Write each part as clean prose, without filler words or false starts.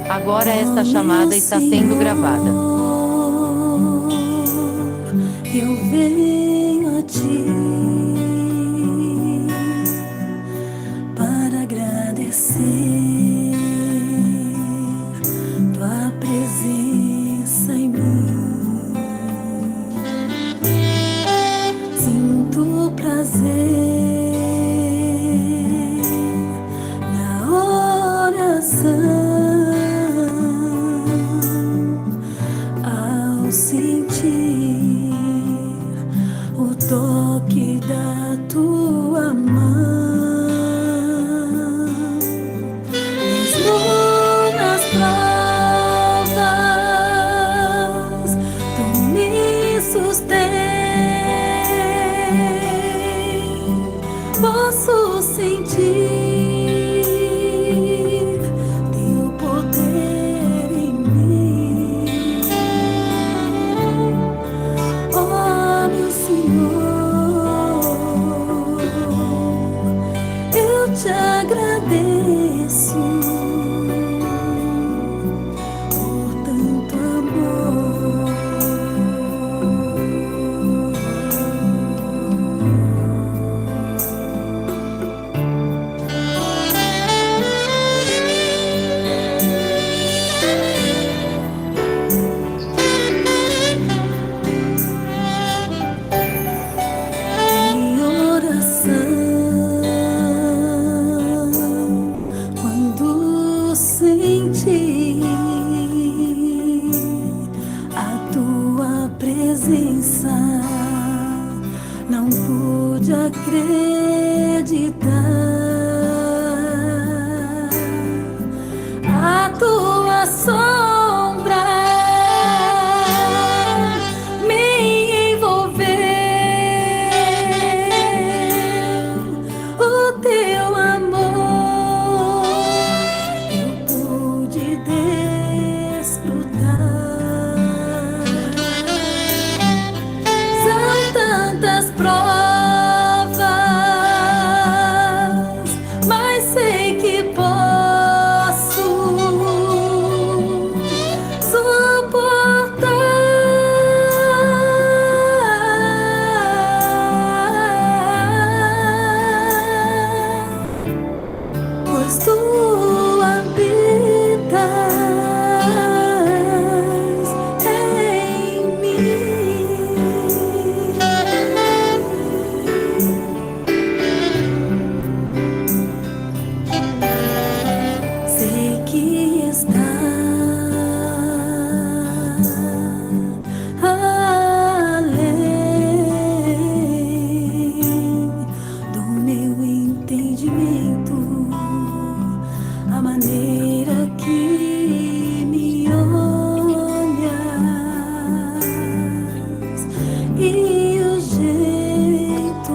Agora esta chamada está sendo gravada. Eu venho a ti para agradecer tua presença em mim. Sinto prazer na oração. Sentir o toque da tua mão, mesmo nas provas, tu me sustém. Posso sentir teu poder em mim. Oh, meu Senhor, eu te agradeço por tanto amor. Quando senti a tua presença, não pude acreditar. A tua sombra me envolveu, o teu amor eu pude desfrutar. São tantas provas, mas sei que posso suportar, pois tu habitas em mim. Sei que estás além do meu entendimento, a maneira que me olhas e o jeito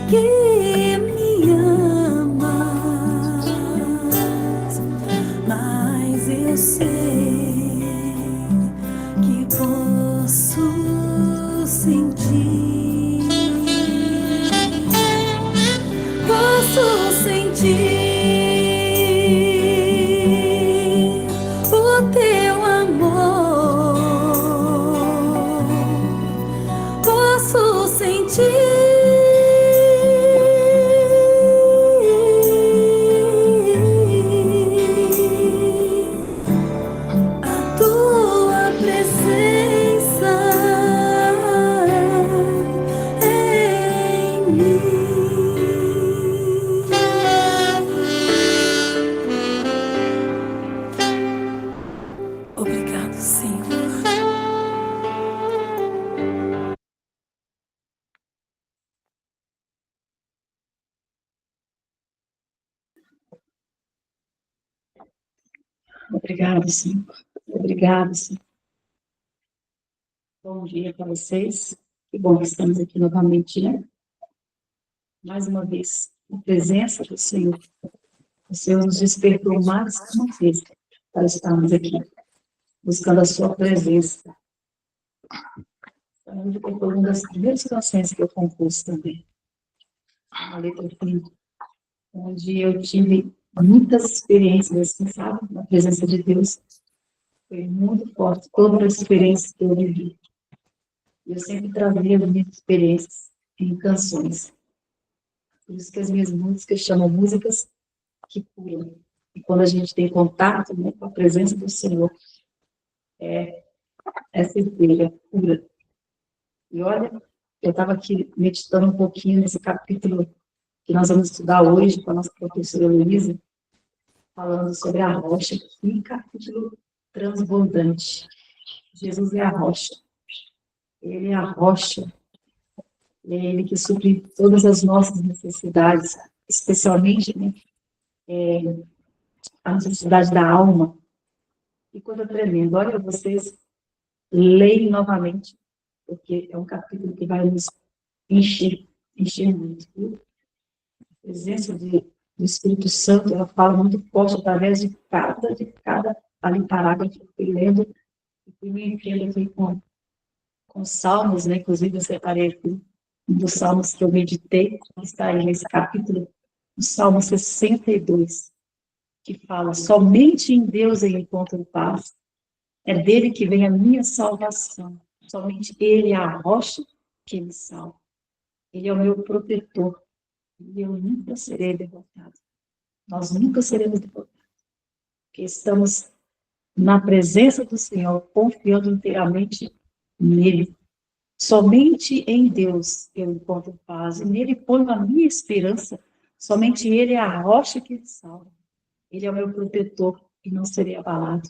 que me amas, mas eu sei que posso sentir. Posso sentir o teu amor. Posso sentir a tua presença em mim. Obrigado, Senhor. Obrigado, Senhor. Obrigado, Senhor. Bom dia para vocês. Que bom que estamos aqui novamente, né? Mais uma vez, na presença do Senhor. O Senhor nos despertou mais uma vez para estarmos aqui, buscando a sua presença. Foi uma das primeiras canções que eu compus também. Uma letra fina, onde eu tive muitas experiências, assim, sabe? Na presença de Deus. Foi muito forte, todas as experiências que eu vivi. E eu sempre trazia as minhas experiências em canções. Por isso que as minhas músicas chamam músicas que curam. E quando a gente tem contato, né, com a presença do Senhor, é certeza, cura. E olha, eu estava aqui meditando um pouquinho nesse capítulo que nós vamos estudar hoje com a nossa professora Luísa, falando sobre a rocha, que capítulo transbordante. Jesus é a rocha. Ele é a rocha. É ele que supre todas as nossas necessidades, especialmente, né, a necessidade da alma. E coisa tremenda. Olha, vocês leem novamente, porque é um capítulo que vai nos encher muito. Viu? A presença do Espírito Santo, ela fala muito forte através de cada ali parágrafo que eu fui lendo, e fui me entendendo aqui com salmos, né? Inclusive eu separei aqui um dos salmos que eu meditei, que está aí nesse capítulo, o Salmo 62, que fala: somente em Deus eu encontro paz, é dele que vem a minha salvação, somente ele é a rocha que me salva, ele é o meu protetor, e eu nunca serei derrotado. Nós nunca seremos derrotados, porque estamos na presença do Senhor, confiando inteiramente nele. Somente em Deus eu encontro paz, e nele ponho a minha esperança. Somente ele é a rocha que me salva. Ele é o meu protetor e não serei abalado.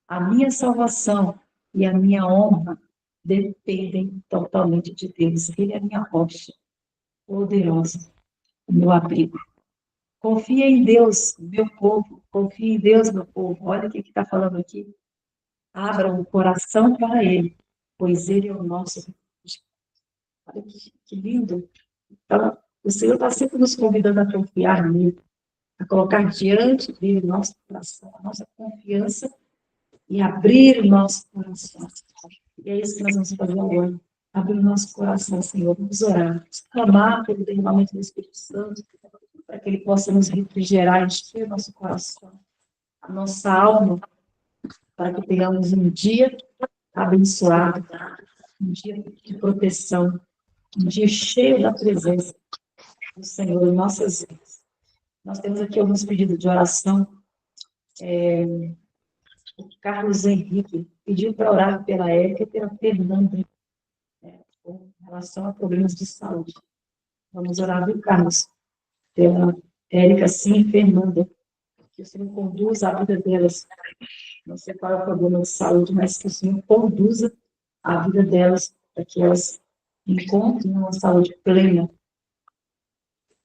A minha salvação e a minha honra dependem totalmente de Deus. Ele é a minha rocha poderosa, o meu abrigo. Confia em Deus, meu povo. Confia em Deus, meu povo. Olha o que está falando aqui. Abra o coração para ele, pois ele é o nosso refúgio. Olha que lindo. Então, o Senhor está sempre nos convidando a confiar nele, a colocar diante dele nosso coração, a nossa confiança e abrir o nosso coração. E é isso que nós vamos fazer agora. Abrir o nosso coração, Senhor. Vamos orar, clamar pelo derramamento do Espírito Santo, para que ele possa nos refrigerar, encher o nosso coração, a nossa alma, para que tenhamos um dia abençoado, um dia de proteção, um dia cheio da presença do Senhor em nossas vidas. Nós temos aqui alguns pedidos de oração. O Carlos Henrique pediu para orar pela Érica e pela Fernanda, com relação a problemas de saúde. Vamos orar, viu, Carlos? Pela Érica, sim, e Fernanda. Que o Senhor conduza a vida delas. Não sei qual é o problema de saúde, mas que o Senhor conduza a vida delas, para que elas encontrem uma saúde plena.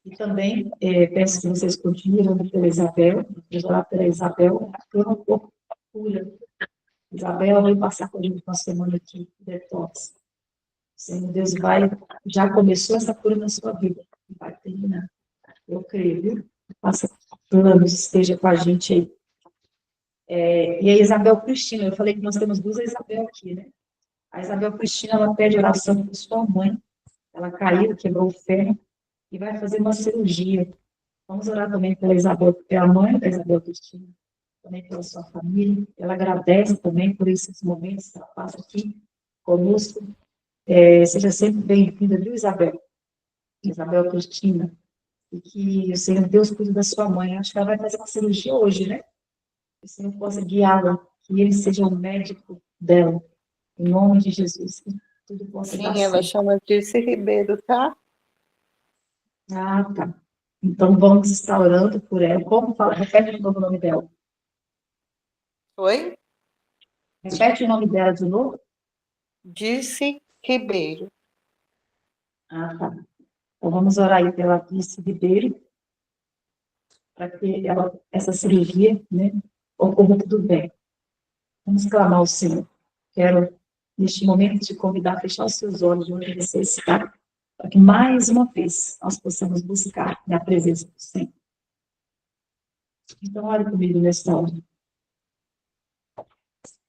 E também peço que vocês continuem orando pela Isabel, vamos orar pela Isabel, pela cura. Isabel vai passar por uma semana aqui, detox. Senhor Deus já começou essa cura na sua vida, e vai terminar. Eu creio, viu? Passa planos, esteja com a gente aí. E a Isabel Cristina, eu falei que nós temos duas Isabel aqui, né? A Isabel Cristina, ela pede oração para sua mãe. Ela caiu, quebrou o ferro e vai fazer uma cirurgia. Vamos orar também pela Isabel, pela mãe da Isabel Cristina, também pela sua família. Ela agradece também por esses momentos que ela passa aqui conosco. Seja sempre bem-vinda, viu, Isabel? Isabel Cristina. E que o Senhor Deus cuide da sua mãe. Acho que ela vai fazer uma cirurgia hoje, né? Que o Senhor possa guiá-la, que ele seja o médico dela. Em nome de Jesus, que tudo possa dar certo. Sim, ela chama Dirce Ribeiro, tá? Ah, tá. Então, vamos estar orando por ela. Como fala? Repete de novo o nome dela. Oi? Repete o nome dela de novo. Dirce Ribeiro. Ah, tá. Então, vamos orar aí pela Dirce Ribeiro, para que essa cirurgia, né, ocorra tudo bem. Vamos clamar ao Senhor. Quero, neste momento, te convidar a fechar os seus olhos de onde você está, para que, mais uma vez, nós possamos buscar na presença do Senhor. Então, ore comigo nesta hora.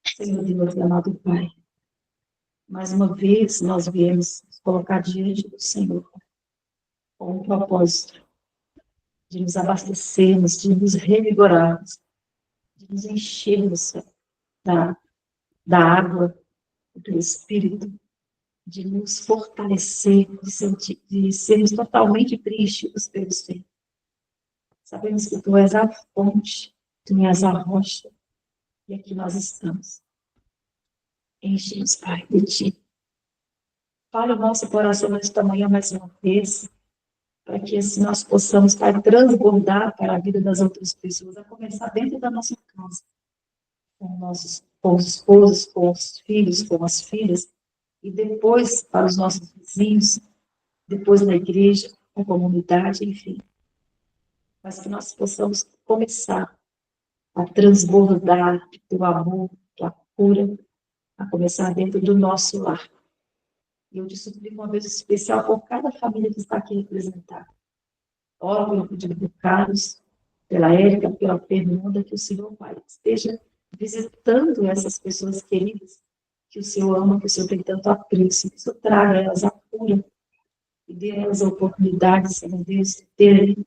Senhor Deus, amado Pai, mais uma vez nós viemos nos colocar diante do Senhor com um propósito de nos abastecermos, de nos revigorarmos, de nos enchermos da água do Espírito, de nos fortalecer, de sermos totalmente preenchidos pelo Senhor. Sabemos que Tu és a fonte, Tu és a rocha, e aqui nós estamos. Enche-nos, Pai, de Ti. Fale o nosso coração nesta manhã mais uma vez, para que assim nós possamos, Pai, transbordar para a vida das outras pessoas, a começar dentro da nossa casa, com os esposos, com os filhos, com as filhas, e depois para os nossos vizinhos, depois na igreja, na comunidade, enfim. Mas que nós possamos começar a transbordar do amor, da cura, a começar dentro do nosso lar. E eu te suplico uma vez especial por cada família que está aqui representada. Oro pelo pedido do Carlos, pela Érica, pela Fernanda, que o Senhor, Pai, esteja visitando essas pessoas queridas, que o Senhor ama, que o Senhor tem tanto apreço, que o Senhor traga a elas a cura, e dê a elas a oportunidade, Senhor Deus, de terem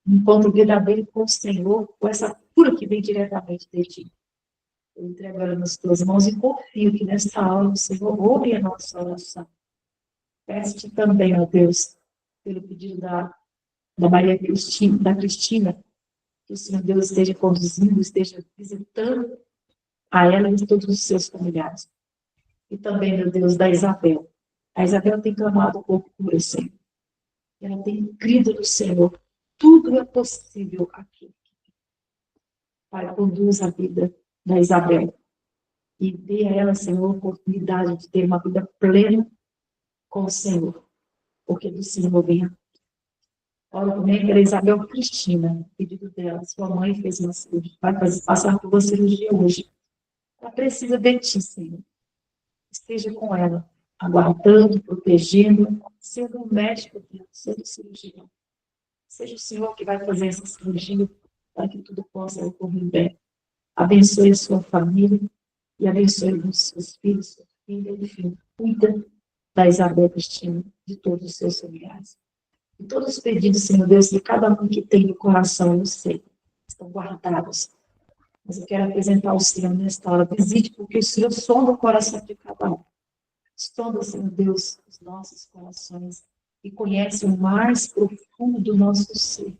um encontro verdadeiro com o Senhor, com essa cura que vem diretamente de Ti. Eu entrego ela nas Tuas mãos e confio que nesta aula o Senhor ouve a nossa oração. Peço-te também, ó Deus, pelo pedido da Maria Cristina, que o Senhor Deus esteja conduzindo, esteja visitando a ela e todos os seus familiares. E também, meu Deus, da Isabel. A Isabel tem clamado por cura, Senhor. Ela tem crido no Senhor. Tudo é possível aqui. Pai, conduz a vida da Isabel. E dê a ela, Senhor, a oportunidade de ter uma vida plena com o Senhor. Porque do Senhor vem a oro também pela Isabel Cristina, pedido dela. Sua mãe fez uma cirurgia, vai passar por uma cirurgia hoje. Ela precisa de Ti, Senhor. Esteja com ela, aguardando, protegendo, sendo um médico, sendo cirurgião. Seja o Senhor que vai fazer essa cirurgia para que tudo possa ocorrer bem. Abençoe a sua família e abençoe os seus filhos, sua filha, enfim. Cuida da Isabel Cristina, de todos os seus familiares. E todos os pedidos, Senhor Deus, de cada um que tem no coração, eu sei, estão guardados. Mas eu quero apresentar ao Senhor nesta hora. Visite, porque o Senhor sonda o coração de cada um. Sonda, Senhor Deus, os nossos corações e conhece o mais profundo do nosso ser.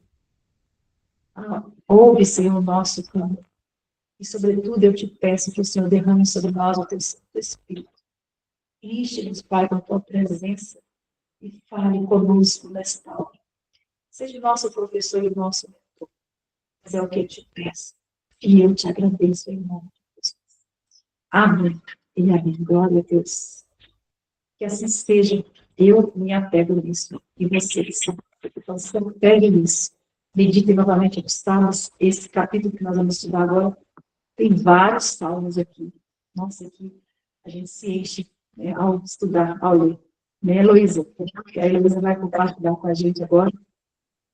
Ouve, Senhor, o nosso clamor. E, sobretudo, eu te peço que o Senhor derrame sobre nós o teu Santo Espírito. Enche-nos, Pai, com a tua presença e fale conosco nesta hora. Seja o nosso professor e o nosso mentor. Mas é o que eu te peço. E eu te agradeço em nome de Jesus. Amém. E amém. Glória a Deus. Que assim seja. Eu me apego nisso. E vocês. Então, se pegue nisso. Meditem novamente nos Salmos. Esse capítulo que nós vamos estudar agora, tem vários salmos aqui. Nossa, aqui a gente se enche, né, ao estudar, ao ler. Né, Heloísa? Porque a Heloísa vai compartilhar com a gente agora.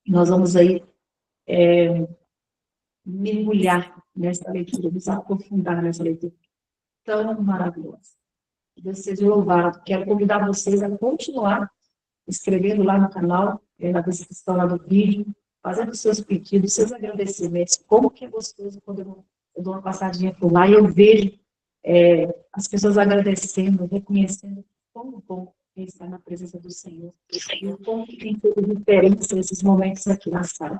Nós vamos aí mergulhar nessa leitura, nos aprofundar nessa leitura tão maravilhosa. Deus seja louvado. Quero convidar vocês a continuar escrevendo lá no canal, na descrição lá do vídeo, fazendo os seus pedidos, seus agradecimentos. Como que é gostoso quando eu dou uma passadinha por lá e eu vejo as pessoas agradecendo, reconhecendo como bom é estar na presença do Senhor. E o como que tem sido diferente esses momentos aqui na sala.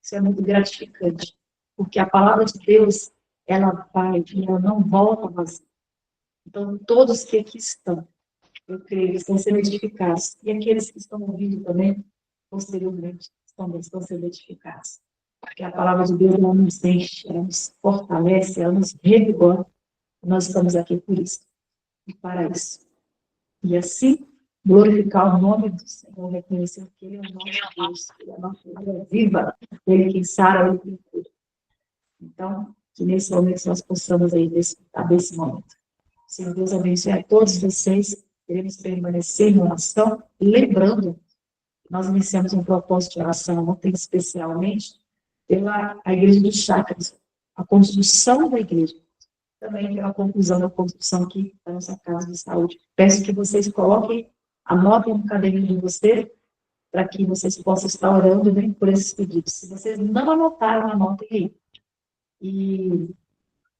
Isso é muito gratificante, porque a palavra de Deus, ela vai e ela não volta vazia. Então, todos que aqui estão, eu creio que estão sendo edificados. E aqueles que estão ouvindo também, posteriormente, também estão sendo edificados. Porque a palavra de Deus, ela nos enche, ela nos fortalece, ela nos revigora. Nós estamos aqui por isso e para isso. E assim, glorificar o nome do Senhor, reconhecer que Ele é o nosso Deus, Ele é a nossa vida viva, Ele que sara, Ele que cura. Então, que nesse momento nós possamos aí desfrutar desse momento. Senhor Deus abençoe a todos vocês. Queremos permanecer em oração, lembrando, nós iniciamos um propósito de oração ontem, especialmente, pela Igreja dos Chácaras, a construção da igreja. Também pela conclusão da construção aqui da nossa casa de saúde. Peço que vocês coloquem, anotem no caderninho de vocês, para que vocês possam estar orando, né, por esses pedidos. Se vocês não anotaram, anotem aí. E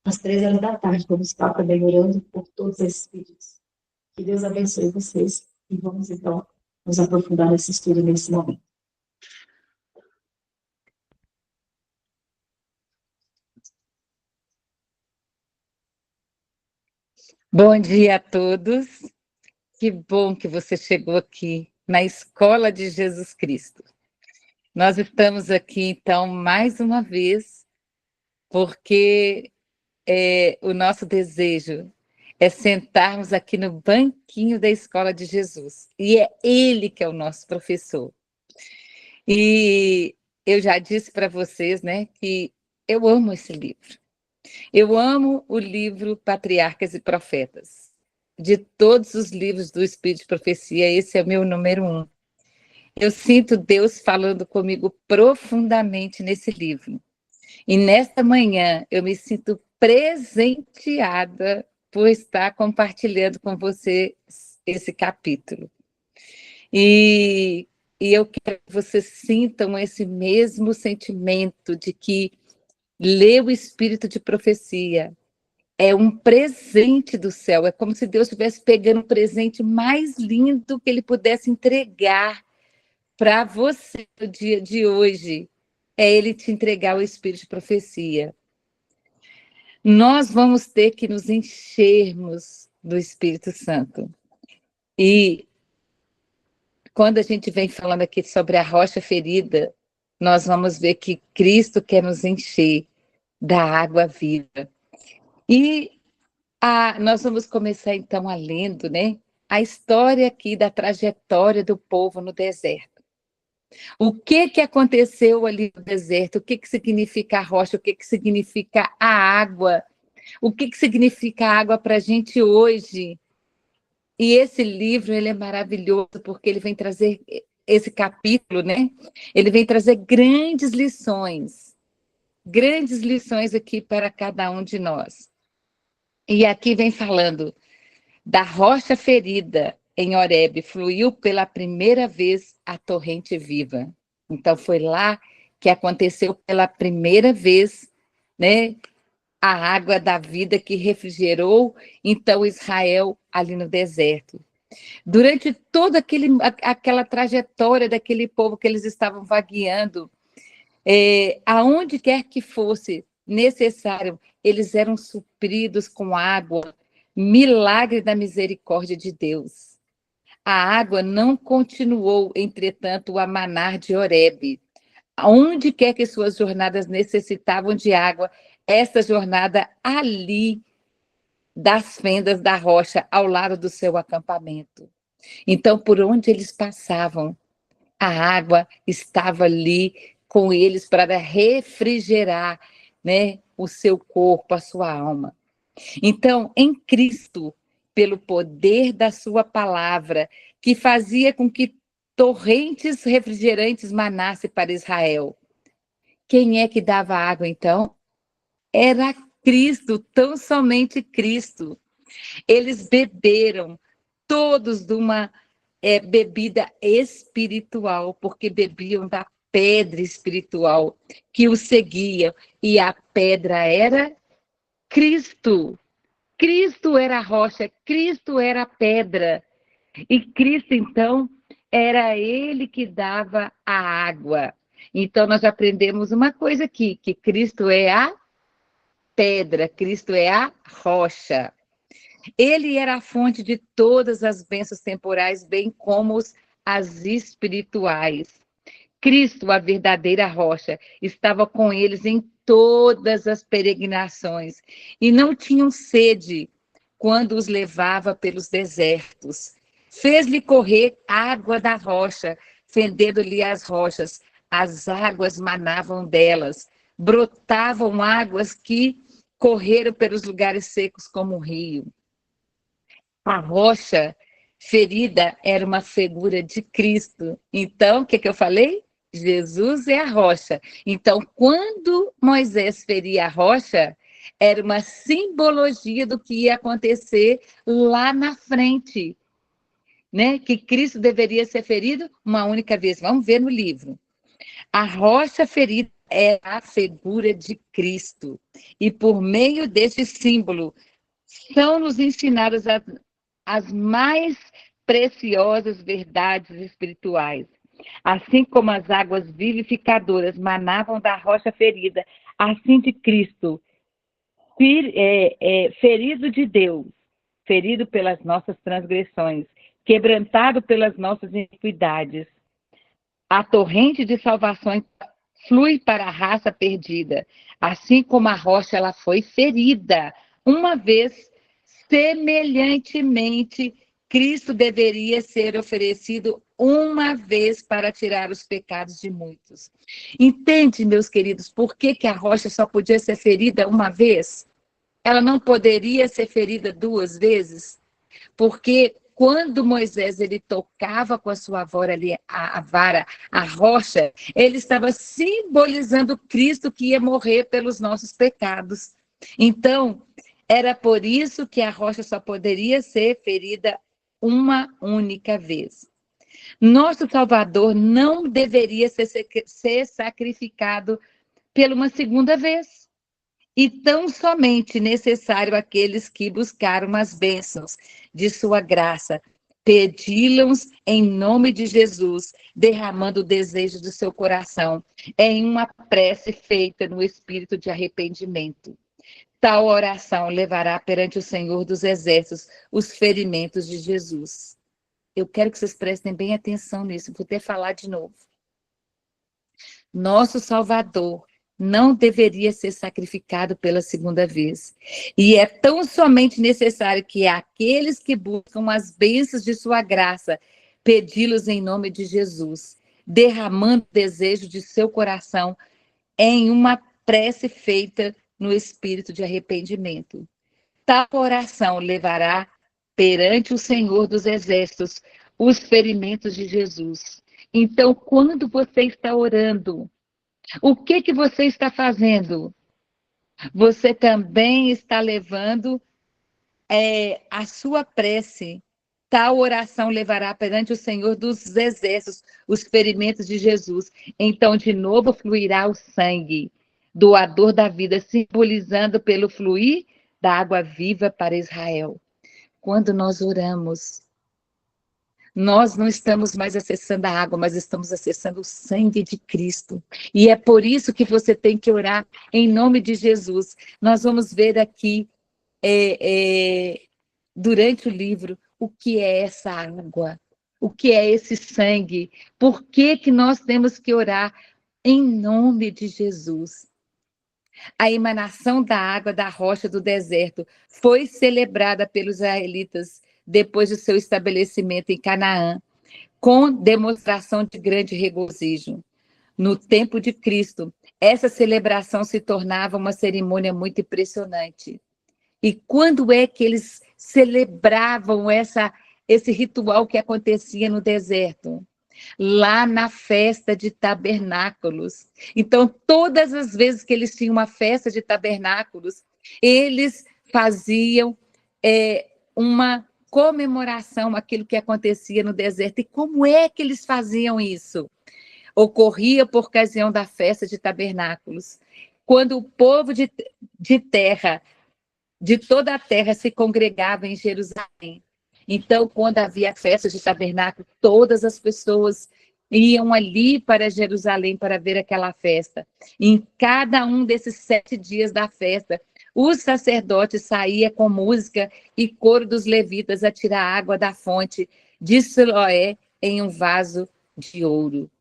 às 13 horas da tarde, vamos estar também orando por todos esses pedidos. Que Deus abençoe vocês e vamos, então, nos aprofundar nesse estudo nesse momento. Bom dia a todos. Que bom que você chegou aqui na Escola de Jesus Cristo. Nós estamos aqui, então, mais uma vez, porque o nosso desejo é sentarmos aqui no banquinho da Escola de Jesus. E é Ele que é o nosso professor. E eu já disse para vocês, né, que eu amo esse livro. Eu amo o livro Patriarcas e Profetas. De todos os livros do Espírito de Profecia, esse é o meu número 1. Eu sinto Deus falando comigo profundamente nesse livro. E nesta manhã eu me sinto presenteada por estar compartilhando com você esse capítulo. E eu quero que vocês sintam esse mesmo sentimento de que ler o Espírito de Profecia é um presente do céu, é como se Deus estivesse pegando um presente mais lindo que Ele pudesse entregar para você no dia de hoje, é Ele te entregar o Espírito de Profecia. Nós vamos ter que nos enchermos do Espírito Santo. E quando a gente vem falando aqui sobre a rocha ferida, nós vamos ver que Cristo quer nos encher da água viva. E nós vamos começar, então, lendo, né, a história aqui da trajetória do povo no deserto. O que aconteceu ali no deserto? O que significa a rocha? O que significa a água? O que significa a água para a gente hoje? E esse livro, ele é maravilhoso, porque ele vem trazer, esse capítulo, né? Ele vem trazer grandes lições aqui para cada um de nós. E aqui vem falando da rocha ferida em Horebe, fluiu pela primeira vez a torrente viva. Então, foi lá que aconteceu pela primeira vez, né, a água da vida que refrigerou, então, Israel ali no deserto. Durante toda aquela trajetória daquele povo que eles estavam vagueando, aonde quer que fosse necessário, eles eram supridos com água, milagre da misericórdia de Deus. A água não continuou, entretanto, a manar de Horebe. Aonde quer que suas jornadas necessitavam de água, essa jornada ali, das fendas da rocha, ao lado do seu acampamento. Então, por onde eles passavam, a água estava ali com eles para refrigerar, né, o seu corpo, a sua alma. Então, em Cristo, pelo poder da sua palavra, que fazia com que torrentes refrigerantes manassem para Israel. Quem é que dava água, então? Era Cristo, tão somente Cristo. Eles beberam todos de uma bebida espiritual, porque bebiam da pedra espiritual que o seguia, e a pedra era Cristo. Cristo era a rocha, Cristo era a pedra. E Cristo, então, era Ele que dava a água. Então, nós aprendemos uma coisa aqui, que Cristo é a pedra, Cristo é a rocha. Ele era a fonte de todas as bênçãos temporais, bem como as espirituais. Cristo, a verdadeira rocha, estava com eles em todas as peregrinações e não tinham sede quando os levava pelos desertos. Fez-lhe correr água da rocha, fendendo-lhe as rochas. As águas manavam delas, brotavam águas que correram pelos lugares secos como um rio. A rocha ferida era uma figura de Cristo. Então, o que eu falei? Jesus é a rocha. Então, quando Moisés feria a rocha, era uma simbologia do que ia acontecer lá na frente. né, que Cristo deveria ser ferido uma única vez. Vamos ver no livro. A rocha ferida é a figura de Cristo. E por meio desse símbolo, são-nos ensinadas as mais preciosas verdades espirituais. Assim como as águas vivificadoras manavam da rocha ferida, assim de Cristo, ferido de Deus, ferido pelas nossas transgressões, quebrantado pelas nossas iniquidades. A torrente de salvação flui para a raça perdida, assim como a rocha ela foi ferida. Uma vez, semelhantemente, Cristo deveria ser oferecido uma vez para tirar os pecados de muitos. Entende, meus queridos, por que a rocha só podia ser ferida uma vez? Ela não poderia ser ferida duas vezes? Porque quando Moisés ele tocava com a sua vara ali, a vara, a rocha, ele estava simbolizando Cristo que ia morrer pelos nossos pecados. Então, era por isso que a rocha só poderia ser ferida uma única vez. Nosso Salvador não deveria ser sacrificado pela uma segunda vez. E tão somente necessário àqueles que buscaram as bênçãos de sua graça, pedi-los em nome de Jesus, derramando o desejo do seu coração, em uma prece feita no espírito de arrependimento. Tal oração levará perante o Senhor dos Exércitos os ferimentos de Jesus. Eu quero que vocês prestem bem atenção nisso, vou até falar de novo. Nosso Salvador não deveria ser sacrificado pela segunda vez. E é tão somente necessário que aqueles que buscam as bênçãos de sua graça, pedi-los em nome de Jesus, derramando o desejo de seu coração em uma prece feita no espírito de arrependimento. Tal oração levará perante o Senhor dos Exércitos os ferimentos de Jesus. Então, quando você está orando, o que você está fazendo? Você também está levando a sua prece. Tal oração levará perante o Senhor dos Exércitos os ferimentos de Jesus. Então, de novo, fluirá o sangue, doador da vida, simbolizando pelo fluir da água viva para Israel. Quando nós oramos, nós não estamos mais acessando a água, mas estamos acessando o sangue de Cristo. E é por isso que você tem que orar em nome de Jesus. Nós vamos ver aqui, durante o livro, o que é essa água, o que é esse sangue, por que nós temos que orar em nome de Jesus. A emanação da água da rocha do deserto foi celebrada pelos israelitas depois do seu estabelecimento em Canaã, com demonstração de grande regozijo. No tempo de Cristo, essa celebração se tornava uma cerimônia muito impressionante. E quando é que eles celebravam esse ritual que acontecia no deserto? Lá na festa de tabernáculos. Então, todas as vezes que eles tinham uma festa de tabernáculos, eles faziam uma comemoração aquilo que acontecia no deserto. E como é que eles faziam isso? Ocorria por ocasião da festa de tabernáculos, quando o povo de terra, de toda a terra, se congregava em Jerusalém. Então, quando havia festa de tabernáculo, todas as pessoas iam ali para Jerusalém para ver aquela festa. Em cada um desses 7 dias da festa, os sacerdotes saíam com música e coro dos levitas a tirar água da fonte de Siloé em um vaso de ouro.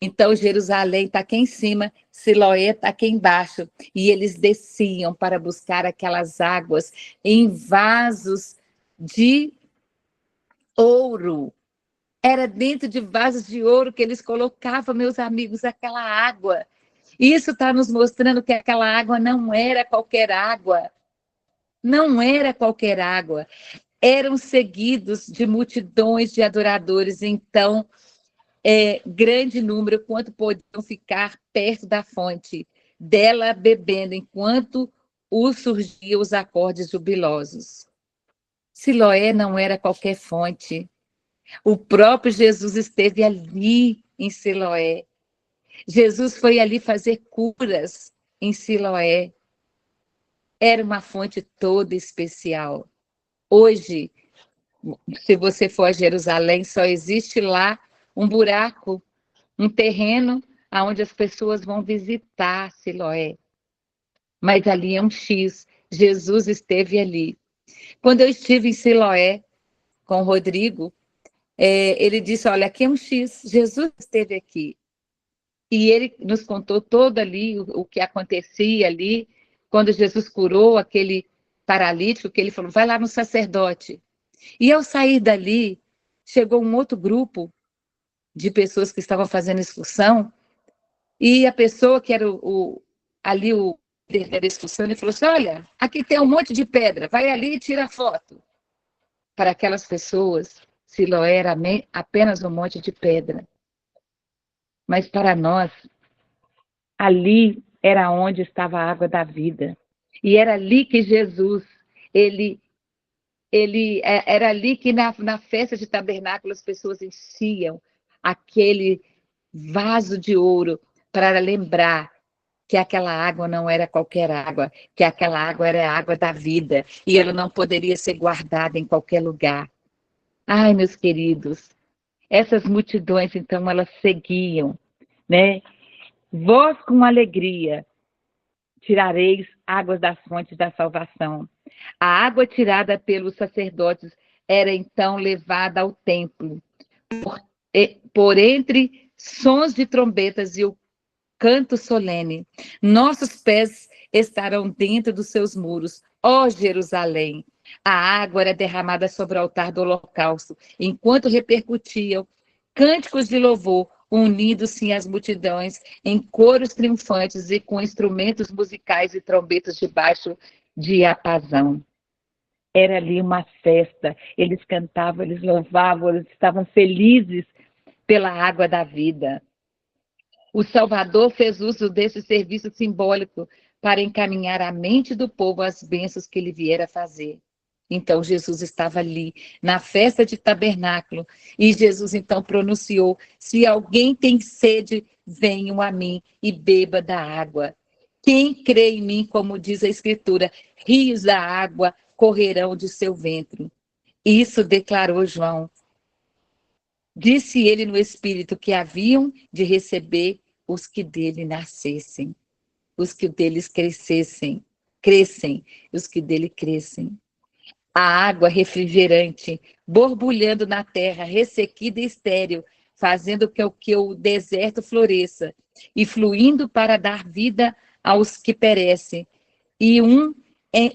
Então, Jerusalém está aqui em cima, Siloé está aqui embaixo, e eles desciam para buscar aquelas águas em vasos de ouro. Era dentro de vasos de ouro que eles colocavam, meus amigos, aquela água. Isso está nos mostrando que aquela água não era qualquer água. Não era qualquer água. Eram seguidos de multidões de adoradores, então, grande número, quanto podiam ficar perto da fonte, dela bebendo, enquanto surgiam os acordes jubilosos. Siloé não era qualquer fonte. O próprio Jesus esteve ali em Siloé. Jesus foi ali fazer curas em Siloé. Era uma fonte toda especial. Hoje, se você for a Jerusalém, só existe lá um buraco, um terreno onde as pessoas vão visitar Siloé. Mas ali é um X. Jesus esteve ali. Quando eu estive em Siloé com o Rodrigo, ele disse, olha, aqui é um X. Jesus esteve aqui. E ele nos contou todo ali o que acontecia ali, quando Jesus curou aquele paralítico, que ele falou, vai lá no sacerdote. E ao sair dali, chegou um outro grupo de pessoas que estavam fazendo excursão, e a pessoa que era ali o líder da excursão, ele falou assim, olha, aqui tem um monte de pedra, vai ali e tira foto. Para aquelas pessoas, Siloé era apenas um monte de pedra. Mas para nós, ali era onde estava a água da vida. E era ali que Jesus, era ali que na festa de tabernáculo as pessoas enchiam aquele vaso de ouro para lembrar que aquela água não era qualquer água, que aquela água era a água da vida e ela não poderia ser guardada em qualquer lugar. Ai, meus queridos, essas multidões, então, elas seguiam, né? Vós com alegria tirareis águas das fontes da salvação. A água tirada pelos sacerdotes era então levada ao templo, por entre sons de trombetas e o canto solene. Nossos pés estarão dentro dos seus muros, ó Jerusalém. A água era derramada sobre o altar do holocausto, enquanto repercutiam cânticos de louvor, unindo-se as multidões em coros triunfantes e com instrumentos musicais e trombetas debaixo de apazão. Era ali uma festa, eles cantavam, eles louvavam, eles estavam felizes pela água da vida. O Salvador fez uso desse serviço simbólico para encaminhar a mente do povo às bênçãos que ele viera fazer. Então, Jesus estava ali, na festa de tabernáculo, e Jesus então pronunciou, se alguém tem sede, venham a mim e beba da água. Quem crê em mim, como diz a Escritura, rios da água correrão de seu ventre. Isso declarou João. Disse ele no Espírito que haviam de receber os que dele nascessem, os que deles crescem, os que dele crescem. A água refrigerante, borbulhando na terra, ressequida e estéril, fazendo que o deserto floresça, e fluindo para dar vida aos que perecem. E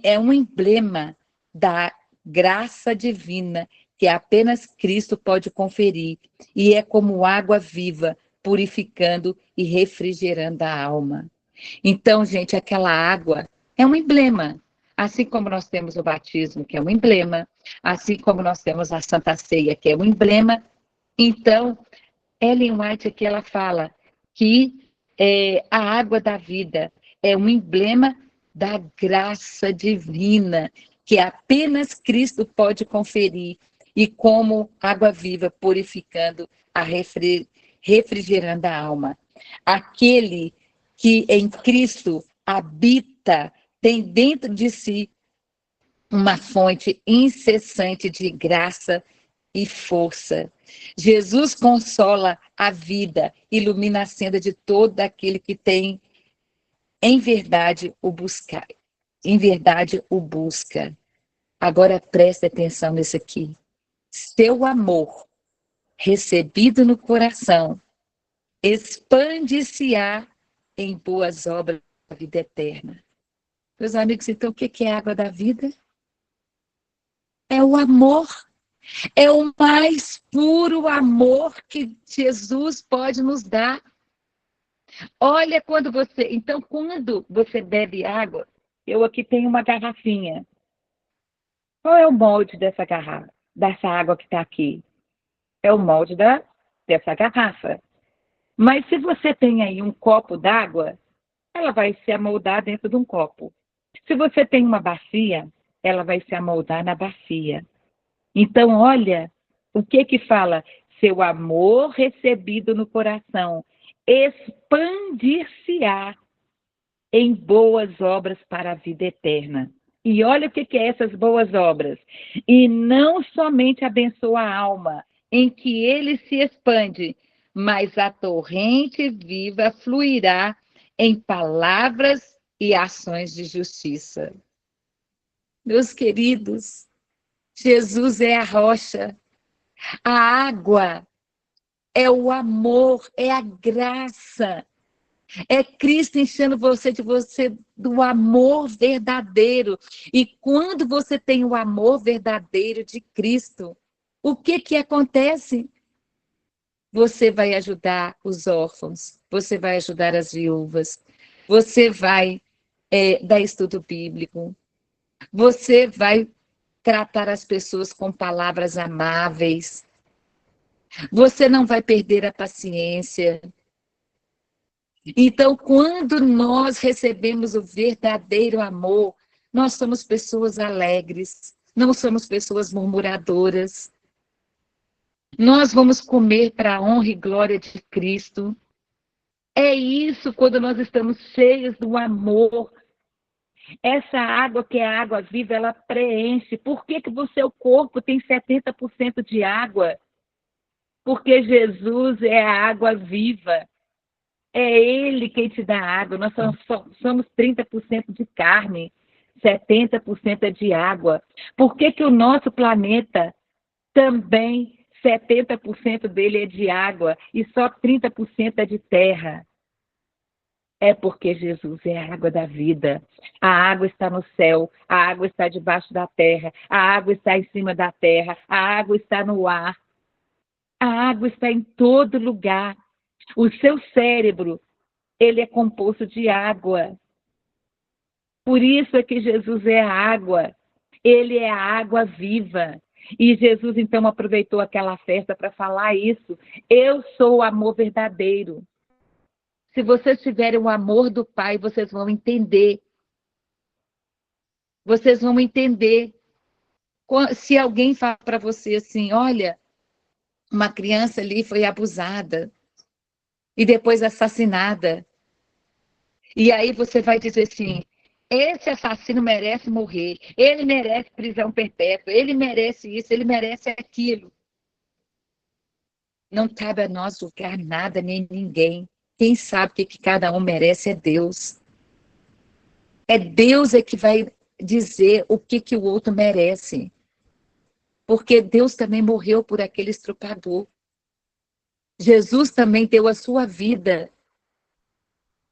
é um emblema da graça divina que apenas Cristo pode conferir, e é como água viva, purificando e refrigerando a alma. Então, gente, aquela água é um emblema. Assim como nós temos o batismo, que é um emblema, assim como nós temos a Santa Ceia, que é um emblema. Então, Ellen White aqui ela fala que a água da vida é um emblema da graça divina, que apenas Cristo pode conferir, e como água viva, purificando, refrigerando a alma. Aquele que em Cristo habita, tem dentro de si uma fonte incessante de graça e força. Jesus consola a vida, ilumina a senda de todo aquele que tem, em verdade, o buscar. Em verdade, o busca. Agora preste atenção nisso aqui. Seu amor, recebido no coração, expande-se-á em boas obras da vida eterna. Meus amigos, então o que é a água da vida? É o amor. É o mais puro amor que Jesus pode nos dar. Olha quando você bebe água, eu aqui tenho uma garrafinha. Qual é o molde dessa garrafa, dessa água que está aqui? É o molde dessa garrafa. Mas se você tem aí um copo d'água, ela vai se amoldar dentro de um copo. Se você tem uma bacia, ela vai se amoldar na bacia. Então, olha o que fala? Seu amor recebido no coração expandir-se-á em boas obras para a vida eterna. E olha o que é essas boas obras. E não somente abençoa a alma, em que ele se expande, mas a torrente viva fluirá em palavras e ações de justiça. Meus queridos, Jesus é a rocha, a água é o amor, é a graça. É Cristo enchendo você do amor verdadeiro. E quando você tem o amor verdadeiro de Cristo, o que acontece? Você vai ajudar os órfãos, você vai ajudar as viúvas, você vai dar estudo bíblico, você vai tratar as pessoas com palavras amáveis, você não vai perder a paciência. Então, quando nós recebemos o verdadeiro amor, nós somos pessoas alegres, não somos pessoas murmuradoras. Nós vamos comer para a honra e glória de Cristo. É isso quando nós estamos cheios do amor. Essa água que é a água viva, ela preenche. Por que o seu corpo tem 70% de água? Porque Jesus é a água viva. É Ele quem te dá água. Nós somos 30% de carne, 70% é de água. Por que o nosso planeta também, 70% dele é de água e só 30% é de terra? É porque Jesus é a água da vida. A água está no céu, a água está debaixo da terra, a água está em cima da terra, a água está no ar. A água está em todo lugar. O seu cérebro, ele é composto de água. Por isso é que Jesus é a água. Ele é a água viva. E Jesus, então, aproveitou aquela festa para falar isso. Eu sou o amor verdadeiro. Se vocês tiverem o amor do Pai, vocês vão entender. Vocês vão entender. Se alguém fala para você assim, olha, uma criança ali foi abusada e depois assassinada. E aí você vai dizer assim, esse assassino merece morrer, ele merece prisão perpétua, ele merece isso, ele merece aquilo. Não cabe a nós julgar nada nem ninguém. Quem sabe o que cada um merece é Deus. É Deus que vai dizer o que o outro merece. Porque Deus também morreu por aquele estuprador. Jesus também deu a sua vida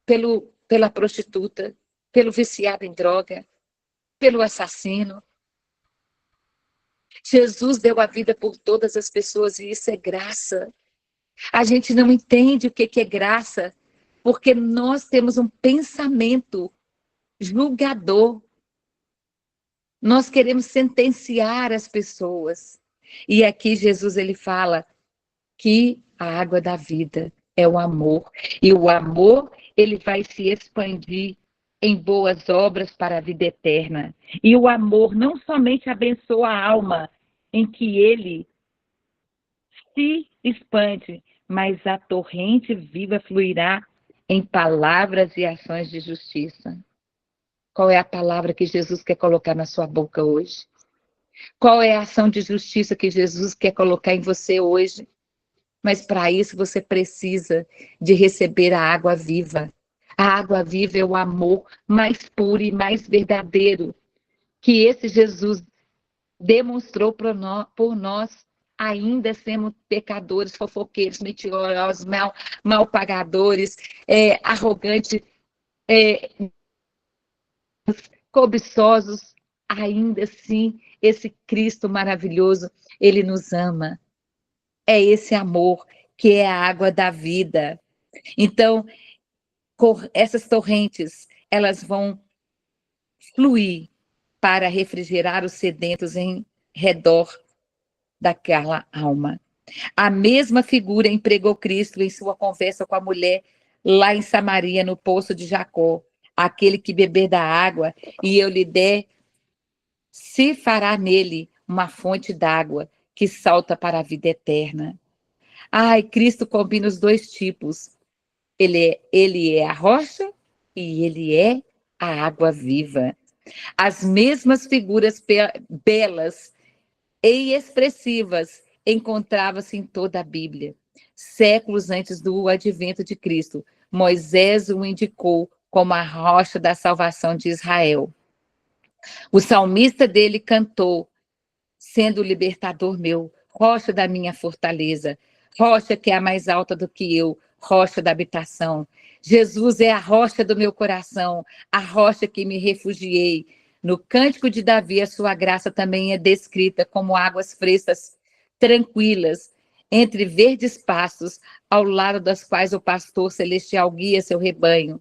pela prostituta, pelo viciado em droga, pelo assassino. Jesus deu a vida por todas as pessoas e isso é graça. A gente não entende o que é graça, porque nós temos um pensamento julgador. Nós queremos sentenciar as pessoas. E aqui Jesus ele fala que a água da vida é o amor. E o amor ele vai se expandir em boas obras para a vida eterna. E o amor não somente abençoa a alma em que ele se expande, mas a torrente viva fluirá em palavras e ações de justiça. Qual é a palavra que Jesus quer colocar na sua boca hoje? Qual é a ação de justiça que Jesus quer colocar em você hoje? Mas para isso você precisa de receber a água viva. A água viva é o amor mais puro e mais verdadeiro que esse Jesus demonstrou por nós, ainda sendo pecadores, fofoqueiros, mentirosos, mal pagadores, arrogantes, cobiçosos. Ainda assim, esse Cristo maravilhoso, ele nos ama. É esse amor que é a água da vida. Então, essas torrentes, elas vão fluir para refrigerar os sedentos em redor daquela alma. A mesma figura empregou Cristo em sua conversa com a mulher lá em Samaria, no poço de Jacó. Aquele que beber da água e eu lhe der, se fará nele uma fonte d'água que salta para a vida eterna. Ai, Cristo combina os dois tipos. Ele é a rocha e ele é a água viva. As mesmas figuras belas e expressivas encontravam-se em toda a Bíblia. Séculos antes do advento de Cristo, Moisés o indicou como a rocha da salvação de Israel. O salmista dele cantou, sendo o libertador meu, rocha da minha fortaleza, rocha que é a mais alta do que eu, rocha da habitação. Jesus é a rocha do meu coração, a rocha que me refugiei. No Cântico de Davi, a sua graça também é descrita como águas frescas, tranquilas, entre verdes pastos, ao lado das quais o pastor celestial guia seu rebanho.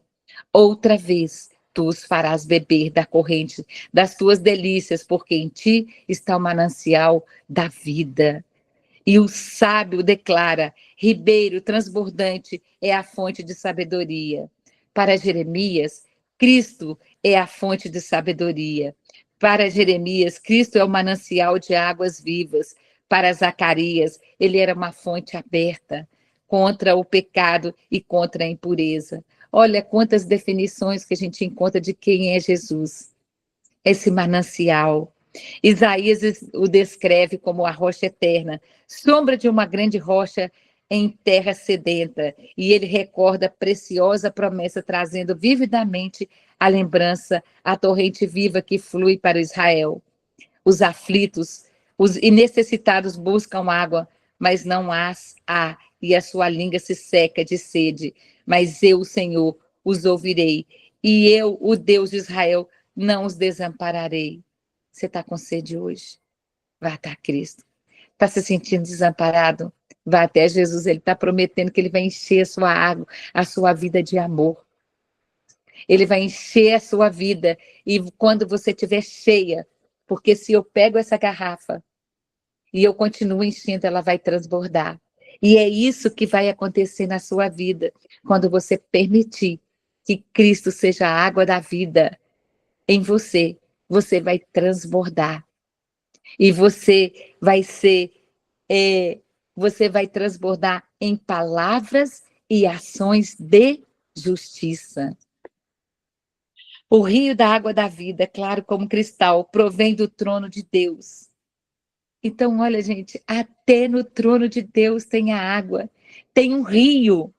Outra vez, tu os farás beber da corrente das tuas delícias, porque em ti está o manancial da vida. E o sábio declara, ribeiro transbordante é a fonte de sabedoria. Para Jeremias, Cristo é a fonte de sabedoria. Para Jeremias, Cristo é o manancial de águas vivas. Para Zacarias, ele era uma fonte aberta contra o pecado e contra a impureza. Olha quantas definições que a gente encontra de quem é Jesus. Esse manancial. Isaías o descreve como a rocha eterna, sombra de uma grande rocha em terra sedenta. E ele recorda a preciosa promessa, trazendo vividamente a lembrança, a torrente viva que flui para Israel. Os aflitos, os necessitados buscam água, mas não há, e a sua língua se seca de sede. Mas eu, o Senhor, os ouvirei, e eu, o Deus de Israel, não os desampararei. Você está com sede hoje? Vá até Cristo. Está se sentindo desamparado? Vá até Jesus. Ele está prometendo que ele vai encher a sua água, a sua vida de amor. Ele vai encher a sua vida. E quando você estiver cheia, porque se eu pego essa garrafa e eu continuo enchendo, ela vai transbordar. E é isso que vai acontecer na sua vida, quando você permitir que Cristo seja a água da vida em você. Você vai transbordar. E você vai transbordar em palavras e ações de justiça. O rio da água da vida, claro como cristal, provém do trono de Deus. Então, olha, gente, até no trono de Deus tem a água, tem um rio,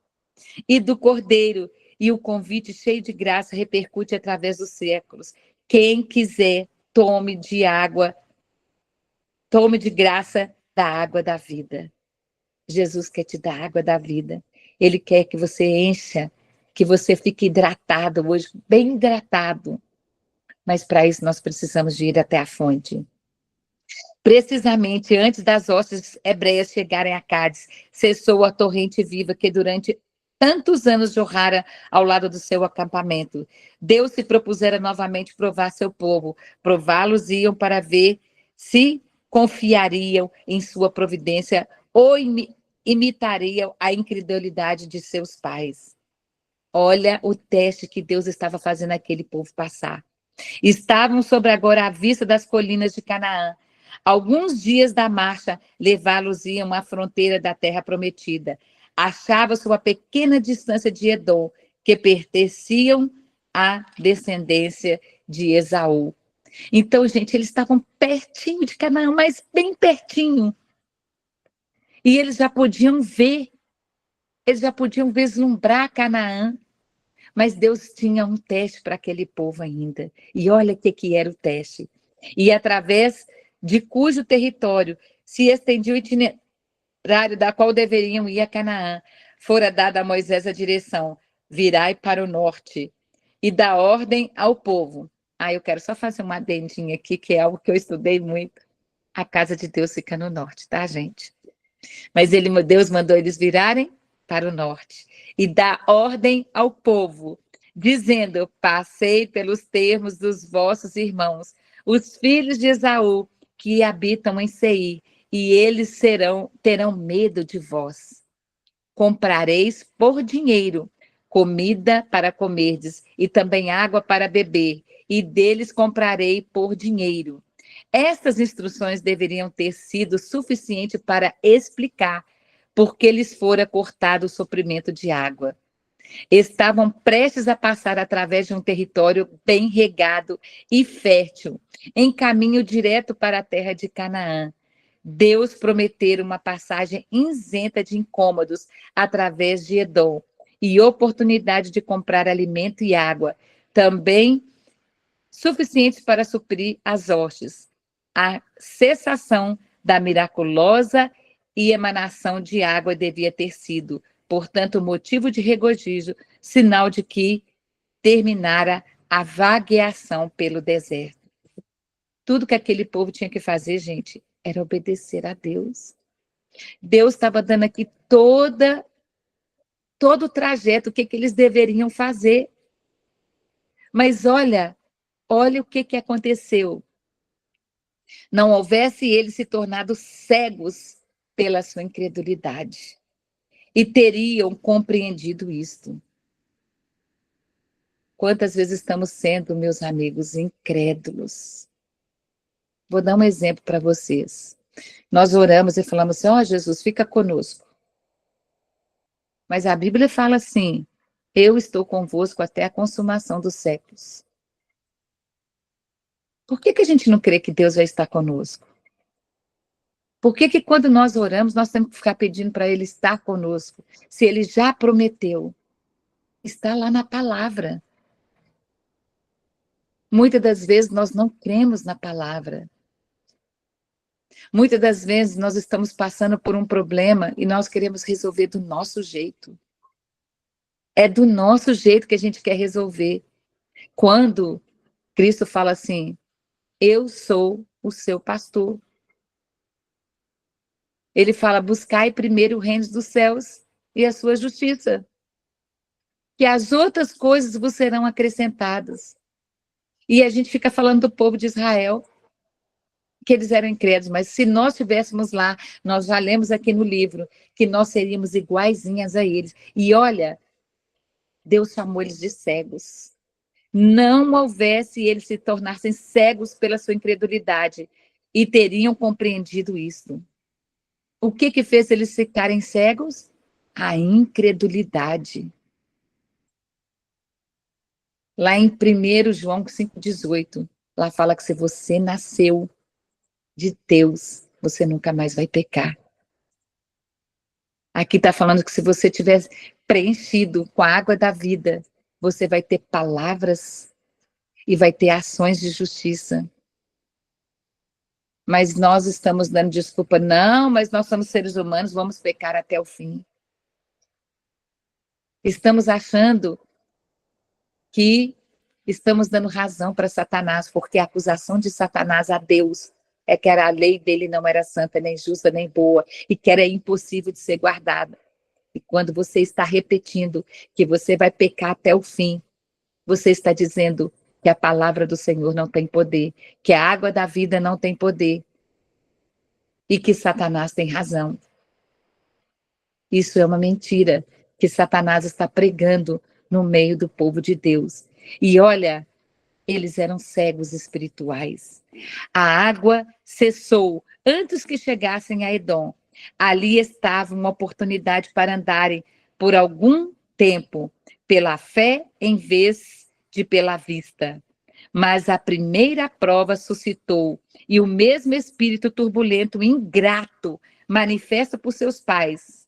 e do Cordeiro, e o convite cheio de graça repercute através dos séculos. Quem quiser, tome de graça da água da vida. Jesus quer te dar a água da vida. Ele quer que você encha, que você fique hidratado hoje, bem hidratado. Mas para isso nós precisamos de ir até a fonte. Precisamente antes das hostes hebreias chegarem a Cádiz, cessou a torrente viva que durante tantos anos jorrara ao lado do seu acampamento. Deus se propusera novamente provar seu povo. Prová-los iam para ver se confiariam em sua providência ou imitariam a incredulidade de seus pais. Olha o teste que Deus estava fazendo aquele povo passar. Estavam sobre agora a vista das colinas de Canaã. Alguns dias da marcha, levá-los-iam à fronteira da terra prometida. Achava-se uma pequena distância de Edom, que pertenciam à descendência de Esaú. Então, gente, eles estavam pertinho de Canaã, mas bem pertinho. E eles já podiam vislumbrar Canaã. Mas Deus tinha um teste para aquele povo ainda. E olha o que era o teste. E através de cujo território se estendia o itinerário da qual deveriam ir a Canaã, fora dada a Moisés a direção: virai para o norte e dá ordem ao povo. Eu quero só fazer uma adendinha aqui, que é algo que eu estudei muito. A casa de Deus fica no norte, tá, gente? Mas Deus mandou eles virarem para o norte e dá ordem ao povo, dizendo: passei pelos termos dos vossos irmãos, os filhos de Esaú, que habitam em Seir, e eles terão medo de vós. Comprareis por dinheiro comida para comerdes e também água para beber, e deles comprarei por dinheiro. Estas instruções deveriam ter sido suficientes para explicar por que lhes fora cortado o suprimento de água. Estavam prestes a passar através de um território bem regado e fértil, em caminho direto para a terra de Canaã. Deus prometera uma passagem isenta de incômodos através de Edom e oportunidade de comprar alimento e água, também suficientes para suprir as hostes. A cessação da miraculosa e emanação de água devia ter sido, portanto, motivo de regozijo, sinal de que terminara a vagueação pelo deserto. Tudo que aquele povo tinha que fazer, gente, era obedecer a Deus. Deus estava dando aqui todo o trajeto, o que eles deveriam fazer. Mas olha o que aconteceu. Não houvesse eles se tornado cegos pela sua incredulidade. E teriam compreendido isto. Quantas vezes estamos sendo, meus amigos, incrédulos? Vou dar um exemplo para vocês. Nós oramos e falamos assim, ó Jesus, fica conosco. Mas a Bíblia fala assim, eu estou convosco até a consumação dos séculos. Por que a gente não crê que Deus vai estar conosco? Por que quando nós oramos, nós temos que ficar pedindo para Ele estar conosco? Se Ele já prometeu, está lá na palavra. Muitas das vezes nós não cremos na palavra. Muitas das vezes nós estamos passando por um problema e nós queremos resolver do nosso jeito. É do nosso jeito que a gente quer resolver. Quando Cristo fala assim, eu sou o seu pastor. Ele fala, buscai primeiro o reino dos céus e a sua justiça. Que as outras coisas vos serão acrescentadas. E a gente fica falando do povo de Israel, que eles eram incrédulos, mas se nós estivéssemos lá, nós já lemos aqui no livro, que nós seríamos iguaizinhas a eles. E olha, Deus chamou eles de cegos. Não houvesse eles se tornassem cegos pela sua incredulidade e teriam compreendido isso. O que fez eles ficarem cegos? A incredulidade. Lá em 1 João 5,18, lá fala que se você nasceu de Deus, você nunca mais vai pecar. Aqui está falando que se você tiver preenchido com a água da vida, você vai ter palavras e vai ter ações de justiça. Mas nós estamos dando desculpa, não, mas nós somos seres humanos, vamos pecar até o fim. Estamos achando que estamos dando razão para Satanás, porque a acusação de Satanás a Deus é que a lei dele não era santa, nem justa, nem boa, e que era impossível de ser guardada. E quando você está repetindo que você vai pecar até o fim, você está dizendo que a palavra do Senhor não tem poder, que a água da vida não tem poder, e que Satanás tem razão. Isso é uma mentira que Satanás está pregando no meio do povo de Deus. E olha, eles eram cegos espirituais. A água cessou antes que chegassem a Edom. Ali estava uma oportunidade para andarem por algum tempo pela fé em vez de pela vista. Mas a primeira prova suscitou, e o mesmo espírito turbulento e ingrato manifesta por seus pais.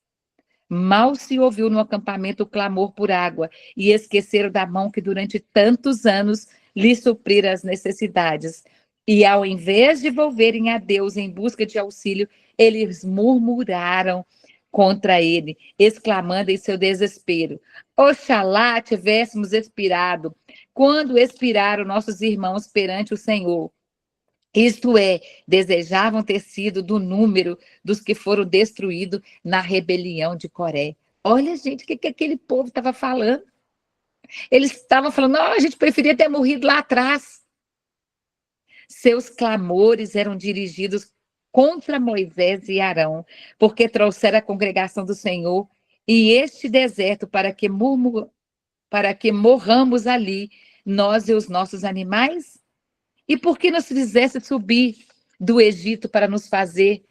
Mal se ouviu no acampamento o clamor por água, e esqueceram da mão que durante tantos anos lhe suprira as necessidades. E ao invés de volverem a Deus em busca de auxílio, eles murmuraram contra ele, exclamando em seu desespero: Oxalá tivéssemos expirado, quando expiraram nossos irmãos perante o Senhor. Isto é, desejavam ter sido do número dos que foram destruídos na rebelião de Coré. Olha, gente, o que aquele povo estava falando? Eles estavam falando, não, a gente preferia ter morrido lá atrás. Seus clamores eram dirigidos contra Moisés e Arão, porque trouxeram a congregação do Senhor e este deserto para que morramos ali, nós e os nossos animais? E por que nos fizesse subir do Egito para nos fazer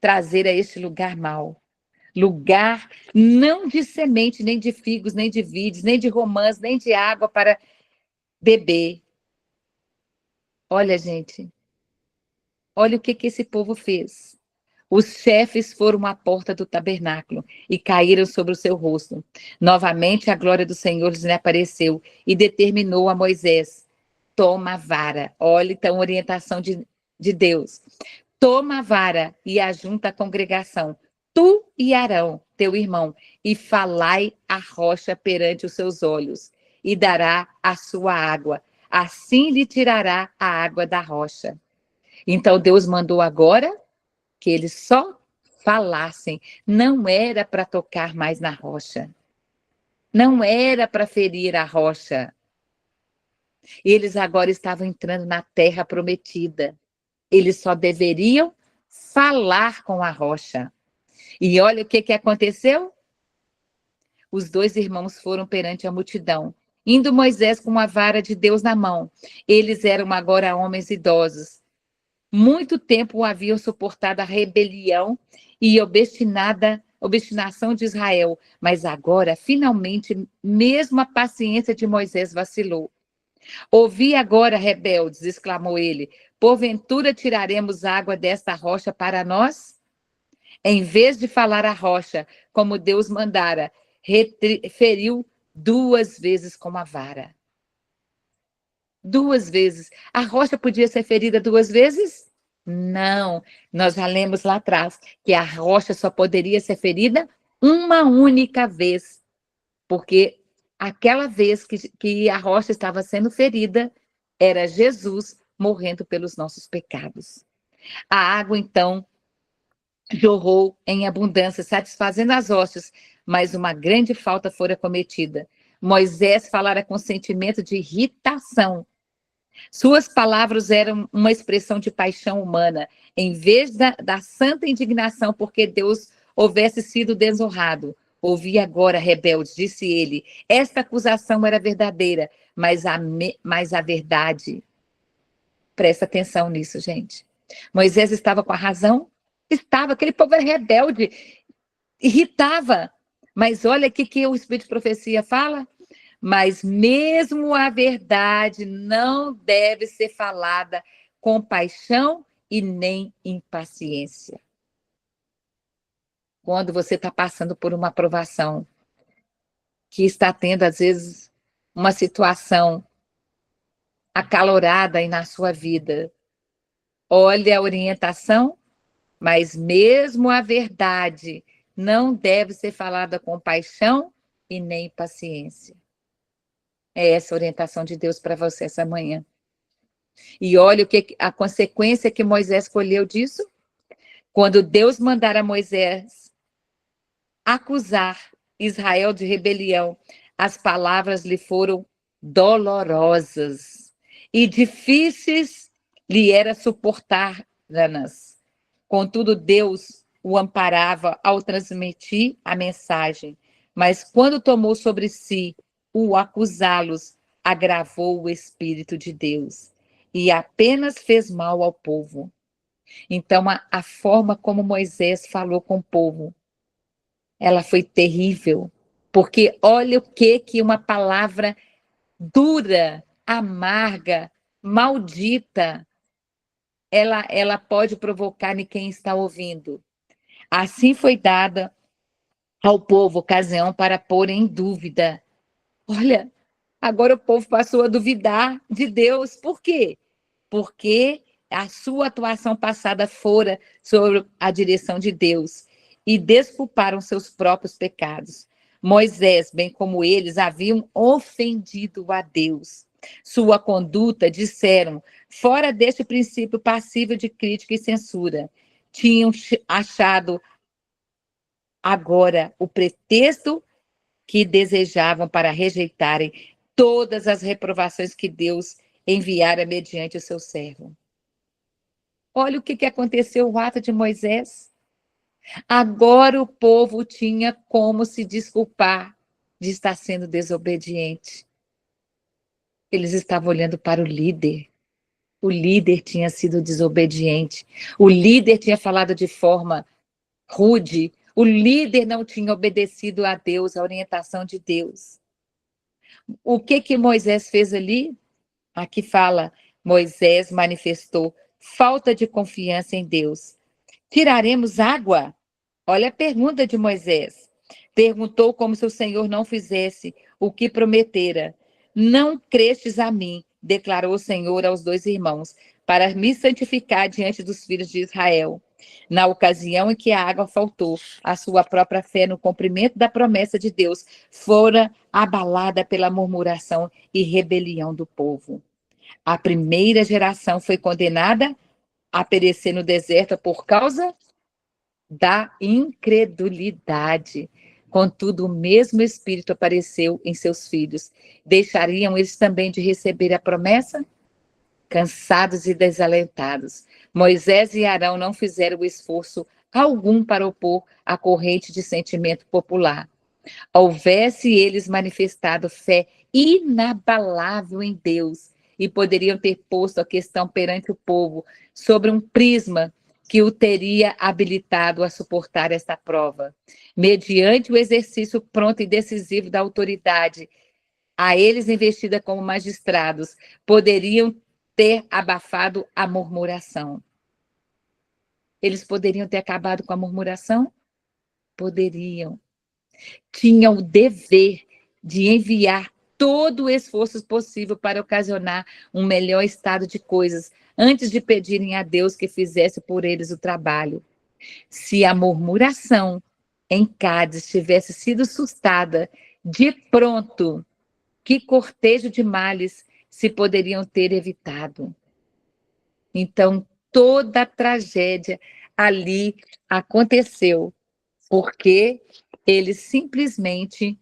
trazer a este lugar mau. Lugar não de semente, nem de figos, nem de vides, nem de romãs, nem de água para beber. Olha, gente, olha o que esse povo fez. Os chefes foram à porta do tabernáculo e caíram sobre o seu rosto. Novamente a glória do Senhor lhes apareceu e determinou a Moisés: toma a vara. Olha então a orientação de Deus. Toma a vara e ajunta a congregação, tu e Arão, teu irmão, e falai a rocha perante os seus olhos, e dará a sua água. Assim lhe tirará a água da rocha. Então Deus mandou agora que eles só falassem. Não era para tocar mais na rocha. Não era para ferir a rocha. Eles agora estavam entrando na terra prometida. Eles só deveriam falar com a rocha. E olha o que aconteceu. Os 2 irmãos foram perante a multidão, indo Moisés com a vara de Deus na mão. Eles eram agora homens idosos. Muito tempo haviam suportado a rebelião e obstinação de Israel, mas agora, finalmente, mesmo a paciência de Moisés vacilou. Ouvi agora, rebeldes, exclamou ele, porventura tiraremos água desta rocha para nós? Em vez de falar a rocha, como Deus mandara, feriu 2 vezes com a vara. 2 vezes. A rocha podia ser ferida 2 vezes? Não. Nós já lemos lá atrás que a rocha só poderia ser ferida uma única vez, porque aquela vez que a rocha estava sendo ferida, era Jesus morrendo pelos nossos pecados. A água, então, jorrou em abundância, satisfazendo as hostes, mas uma grande falta fora cometida. Moisés falara com sentimento de irritação. Suas palavras eram uma expressão de paixão humana, em vez da santa indignação porque Deus houvesse sido desonrado. Ouvi agora, rebeldes, disse ele, esta acusação era verdadeira, mas a verdade... Presta atenção nisso, gente. Moisés estava com a razão? Estava, aquele povo era rebelde, irritava. Mas olha o que o Espírito de Profecia fala. Mas mesmo a verdade não deve ser falada com paixão e nem impaciência. Quando você está passando por uma provação, que está tendo, às vezes, uma situação acalorada aí na sua vida, olha a orientação, mas mesmo a verdade não deve ser falada com paixão e nem paciência. É essa a orientação de Deus para você essa manhã. E olha a consequência que Moisés colheu disso. Quando Deus mandar a Moisés acusar Israel de rebelião, as palavras lhe foram dolorosas e difíceis lhe era suportar-nas. Contudo, Deus o amparava ao transmitir a mensagem, mas quando tomou sobre si o acusá-los, agravou o Espírito de Deus e apenas fez mal ao povo. Então, a forma como Moisés falou com o povo, ela foi terrível, porque olha o que uma palavra dura, amarga, maldita, ela pode provocar em quem está ouvindo. Assim foi dada ao povo ocasião para pôr em dúvida. Olha, agora o povo passou a duvidar de Deus. Por quê? Porque a sua atuação passada fora sobre a direção de Deus e desculparam seus próprios pecados. Moisés, bem como eles, haviam ofendido a Deus. Sua conduta, disseram, fora deste princípio passível de crítica e censura. Tinham achado agora o pretexto que desejavam para rejeitarem todas as reprovações que Deus enviara mediante o seu servo. Olha o que aconteceu, o ato de Moisés. Agora o povo tinha como se desculpar de estar sendo desobediente. Eles estavam olhando para o líder. O líder tinha sido desobediente. O líder tinha falado de forma rude. O líder não tinha obedecido a Deus, a orientação de Deus. O que Moisés fez ali? Aqui fala, Moisés manifestou falta de confiança em Deus. Tiraremos água? Olha a pergunta de Moisés. Perguntou como se o Senhor não fizesse o que prometera. Não crestes a mim, declarou o Senhor aos 2 irmãos, para me santificar diante dos filhos de Israel. Na ocasião em que a água faltou, a sua própria fé no cumprimento da promessa de Deus fora abalada pela murmuração e rebelião do povo. A primeira geração foi condenada a perecer no deserto por causa da incredulidade. Contudo, o mesmo Espírito apareceu em seus filhos. Deixariam eles também de receber a promessa? Cansados e desalentados, Moisés e Arão não fizeram esforço algum para opor a corrente de sentimento popular. Houvesse eles manifestado fé inabalável em Deus e poderiam ter posto a questão perante o povo sobre um prisma que o teria habilitado a suportar esta prova. Mediante o exercício pronto e decisivo da autoridade, a eles investida como magistrados, poderiam ter abafado a murmuração. Eles poderiam ter acabado com a murmuração? Poderiam. Tinham o dever de enviar todo o esforço possível para ocasionar um melhor estado de coisas, antes de pedirem a Deus que fizesse por eles o trabalho. Se a murmuração em Cádiz tivesse sido sustada de pronto, que cortejo de males se poderiam ter evitado. Então, toda a tragédia ali aconteceu porque ele simplesmente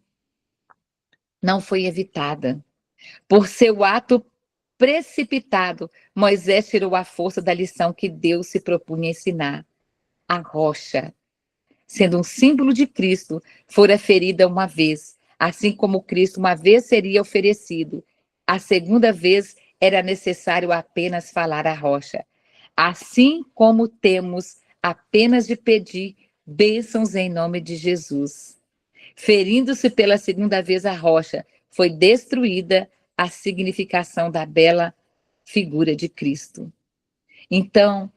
não foi evitada. Por seu ato precipitado, Moisés tirou a força da lição que Deus se propunha ensinar. A rocha, sendo um símbolo de Cristo, fora ferida uma vez, assim como Cristo uma vez seria oferecido. A segunda vez era necessário apenas falar à rocha. Assim como temos apenas de pedir bênçãos em nome de Jesus. Ferindo-se pela segunda vez a rocha, foi destruída a significação da bela figura de Cristo. Então,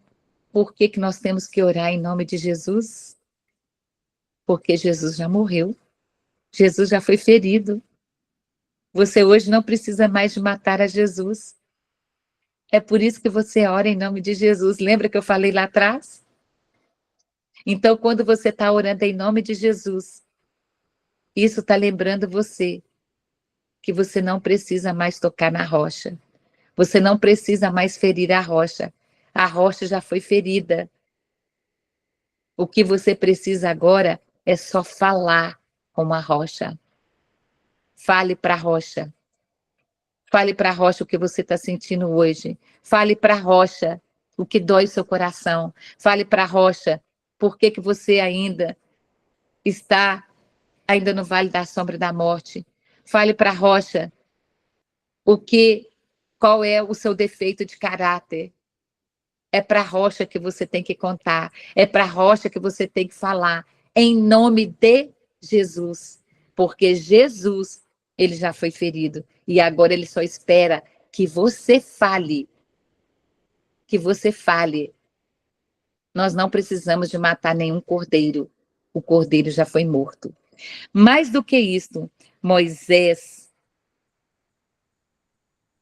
por que nós temos que orar em nome de Jesus? Porque Jesus já morreu. Jesus já foi ferido. Você hoje não precisa mais de matar a Jesus. É por isso que você ora em nome de Jesus. Lembra que eu falei lá atrás? Então, quando você está orando em nome de Jesus, isso está lembrando você que você não precisa mais tocar na rocha. Você não precisa mais ferir a rocha. A rocha já foi ferida. O que você precisa agora é só falar com a rocha. Fale para a rocha. Fale para a rocha o que você está sentindo hoje. Fale para a rocha o que dói o seu coração. Fale para a rocha por que você ainda está no vale da sombra da morte. Fale para a rocha qual é o seu defeito de caráter. É para a rocha que você tem que contar. É para a rocha que você tem que falar. Em nome de Jesus. Porque Jesus, ele já foi ferido. E agora ele só espera que você fale. Que você fale. Nós não precisamos de matar nenhum cordeiro. O cordeiro já foi morto. Mais do que isto, Moisés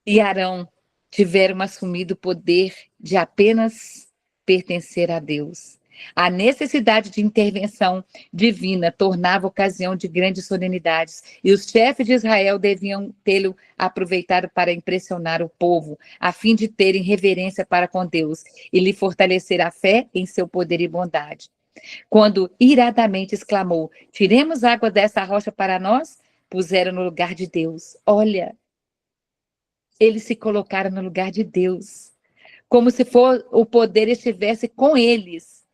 e Arão tiveram assumido o poder de apenas pertencer a Deus. A necessidade de intervenção divina tornava ocasião de grandes solenidades, e os chefes de Israel deviam tê-lo aproveitado para impressionar o povo, a fim de terem reverência para com Deus e lhe fortalecer a fé em seu poder e bondade. Quando iradamente exclamou: tiremos água dessa rocha para nós, puseram no lugar de Deus. Olha, eles se colocaram no lugar de Deus, como se o poder estivesse com eles.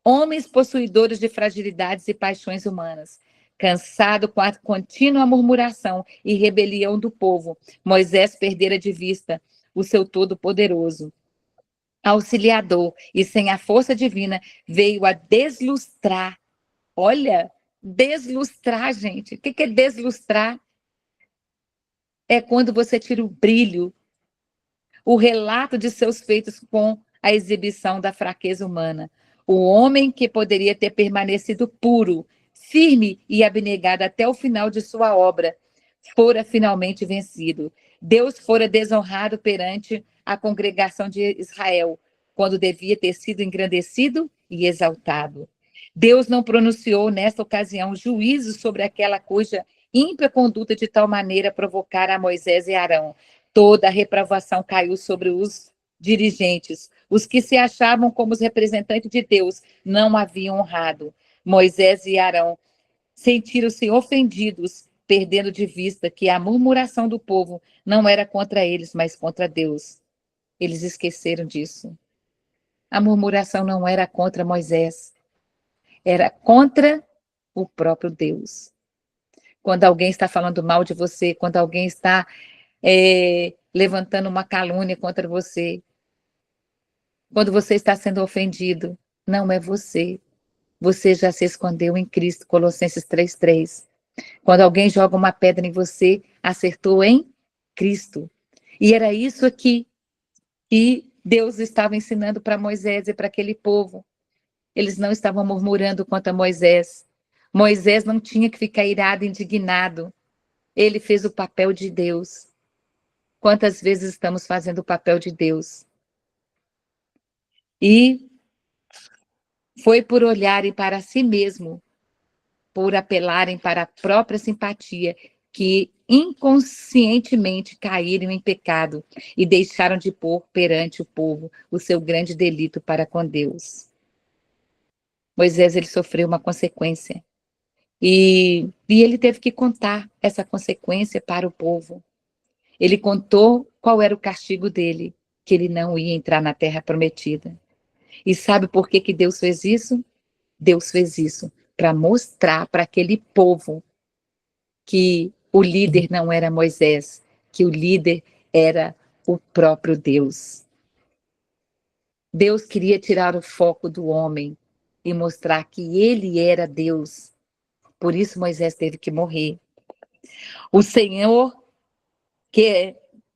Homens possuidores de fragilidades e paixões humanas, cansado com a contínua murmuração e rebelião do povo, Moisés perdera de vista o seu Todo-Poderoso, Auxiliador, e sem a força divina, veio a deslustrar. Olha, deslustrar, gente. O que é deslustrar? É quando você tira o brilho, o relato de seus feitos com a exibição da fraqueza humana. O homem que poderia ter permanecido puro, firme e abnegado até o final de sua obra, fora finalmente vencido. Deus fora desonrado perante a congregação de Israel, quando devia ter sido engrandecido e exaltado. Deus não pronunciou nesta ocasião juízo sobre aquela cuja ímpia conduta de tal maneira provocara a Moisés e Arão. Toda a reprovação caiu sobre os dirigentes. Os que se achavam como os representantes de Deus não haviam honrado. Moisés e Arão sentiram-se ofendidos, perdendo de vista que a murmuração do povo não era contra eles, mas contra Deus. Eles esqueceram disso. A murmuração não era contra Moisés, era contra o próprio Deus. Quando alguém está falando mal de você, quando alguém está levantando uma calúnia contra você, quando você está sendo ofendido, não é você. Você já se escondeu em Cristo, Colossenses 3:3. Quando alguém joga uma pedra em você, acertou em Cristo. E era isso aqui que Deus estava ensinando para Moisés e para aquele povo. Eles não estavam murmurando contra Moisés. Moisés não tinha que ficar irado, indignado. Ele fez o papel de Deus. Quantas vezes estamos fazendo o papel de Deus? E foi por olharem para si mesmo, por apelarem para a própria simpatia, que inconscientemente caíram em pecado e deixaram de pôr perante o povo o seu grande delito para com Deus. Moisés, ele sofreu uma consequência. E ele teve que contar essa consequência para o povo. Ele contou qual era o castigo dele, que ele não ia entrar na terra prometida. E sabe por que Deus fez isso? Deus fez isso para mostrar para aquele povo que o líder não era Moisés, que o líder era o próprio Deus. Deus queria tirar o foco do homem e mostrar que ele era Deus. Por isso Moisés teve que morrer. O Senhor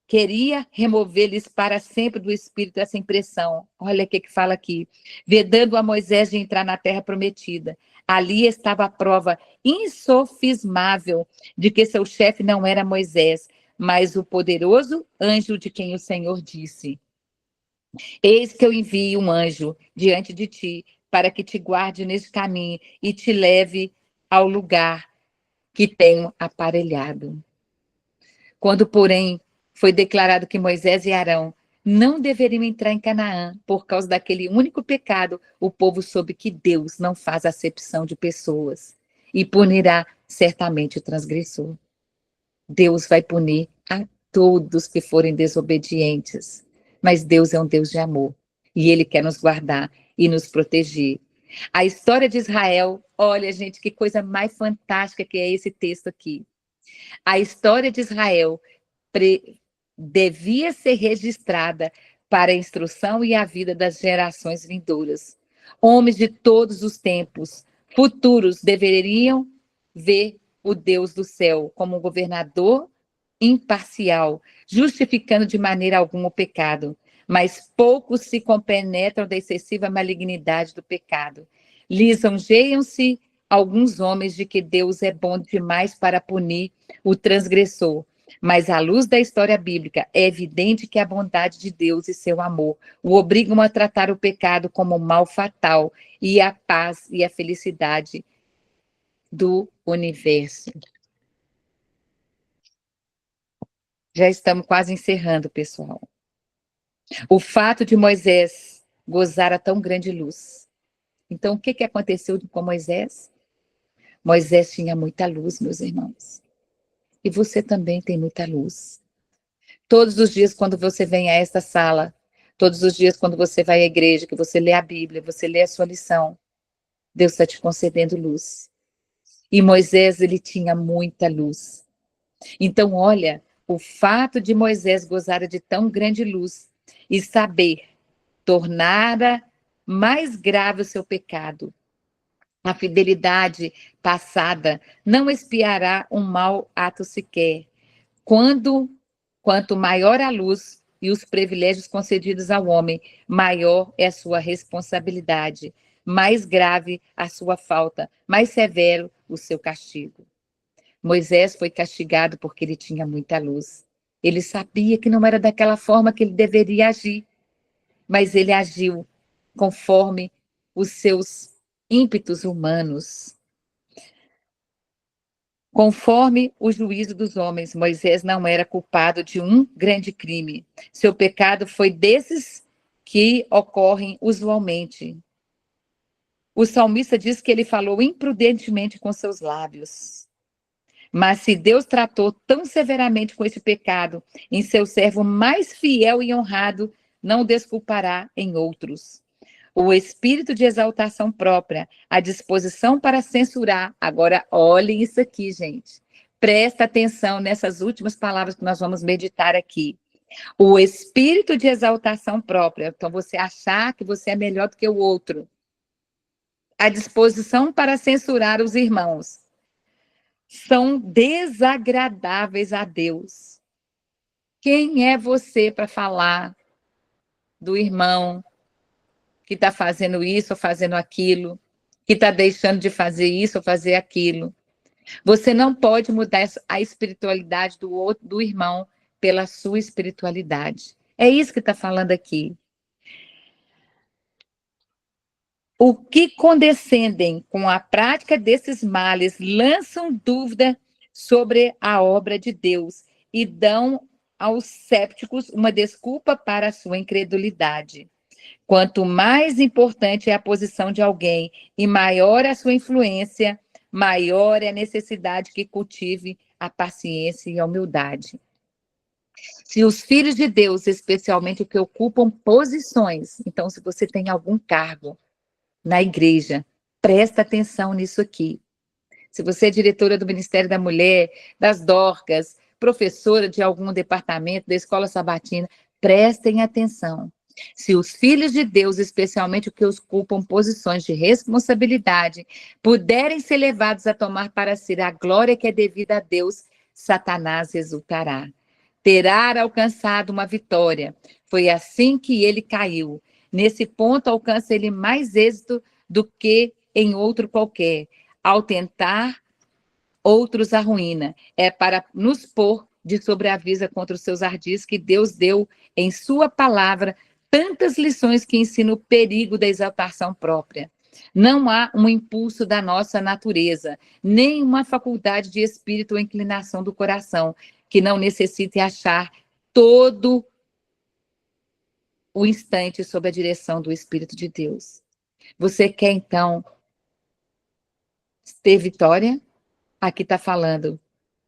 queria remover-lhes para sempre do espírito essa impressão. Olha o que fala aqui. Vedando a Moisés de entrar na terra prometida. Ali estava a prova insofismável de que seu chefe não era Moisés, mas o poderoso anjo de quem o Senhor disse: Eis que eu envio um anjo diante de ti, para que te guarde neste caminho e te leve ao lugar que tenho aparelhado. Quando, porém, foi declarado que Moisés e Arão não deveriam entrar em Canaã por causa daquele único pecado, o povo soube que Deus não faz acepção de pessoas e punirá certamente o transgressor. Deus vai punir a todos que forem desobedientes, mas Deus é um Deus de amor e Ele quer nos guardar e nos proteger. A história de Israel, olha, gente, que coisa mais fantástica que é esse texto aqui. A história de Israel devia ser registrada para a instrução e a vida das gerações vindouras. Homens de todos os tempos futuros deveriam ver o Deus do céu como um governador imparcial, justificando de maneira alguma o pecado, mas poucos se compenetram da excessiva malignidade do pecado. Lisonjeiam-se alguns homens de que Deus é bom demais para punir o transgressor, mas à luz da história bíblica é evidente que a bondade de Deus e seu amor o obrigam a tratar o pecado como um mal fatal e a paz e a felicidade do universo. Já estamos quase encerrando, pessoal. O fato de Moisés gozar a tão grande luz. Então, o que aconteceu com Moisés? Moisés tinha muita luz, meus irmãos. E você também tem muita luz. Todos os dias, quando você vem a esta sala, todos os dias, quando você vai à igreja, que você lê a Bíblia, você lê a sua lição, Deus está te concedendo luz. E Moisés, ele tinha muita luz. Então, olha, o fato de Moisés gozar de tão grande luz e saber tornara mais grave o seu pecado. A fidelidade passada não expiará um mau ato sequer. Quanto maior a luz e os privilégios concedidos ao homem, maior é a sua responsabilidade, mais grave a sua falta, mais severo o seu castigo. Moisés foi castigado porque ele tinha muita luz. Ele sabia que não era daquela forma que ele deveria agir, mas ele agiu conforme os seus ímpetos humanos. Conforme o juízo dos homens, Moisés não era culpado de um grande crime. Seu pecado foi desses que ocorrem usualmente. O salmista diz que ele falou imprudentemente com seus lábios. Mas se Deus tratou tão severamente com esse pecado em seu servo mais fiel e honrado, não o desculpará em outros. O espírito de exaltação própria, a disposição para censurar. Agora, olhem isso aqui, gente. Presta atenção nessas últimas palavras que nós vamos meditar aqui. O espírito de exaltação própria. Então, você achar que você é melhor do que o outro. A disposição para censurar os irmãos. São desagradáveis a Deus. Quem é você para falar do irmão que está fazendo isso ou fazendo aquilo, que está deixando de fazer isso ou fazer aquilo? Você não pode mudar a espiritualidade do irmão pela sua espiritualidade. É isso que está falando aqui. O que condescendem com a prática desses males lançam dúvida sobre a obra de Deus e dão aos cépticos uma desculpa para a sua incredulidade. Quanto mais importante é a posição de alguém e maior a sua influência, maior é a necessidade que cultive a paciência e a humildade. Se os filhos de Deus, especialmente os que ocupam posições, então se você tem algum cargo na igreja, presta atenção nisso aqui. Se você é diretora do Ministério da Mulher, das Dorcas, professora de algum departamento da Escola Sabatina, prestem atenção. Se os filhos de Deus, especialmente os que ocupam posições de responsabilidade, puderem ser levados a tomar para si a glória que é devida a Deus, Satanás exultará. Terá alcançado uma vitória. Foi assim que ele caiu. Nesse ponto, alcança ele mais êxito do que em outro qualquer. Ao tentar, outros arruína. É para nos pôr de sobreavisa contra os seus ardis que Deus deu em sua palavra tantas lições que ensinam o perigo da exaltação própria. Não há um impulso da nossa natureza, nem uma faculdade de espírito ou inclinação do coração, que não necessite achar todo o instante sob a direção do Espírito de Deus. Você quer, então, ter vitória? Aqui está falando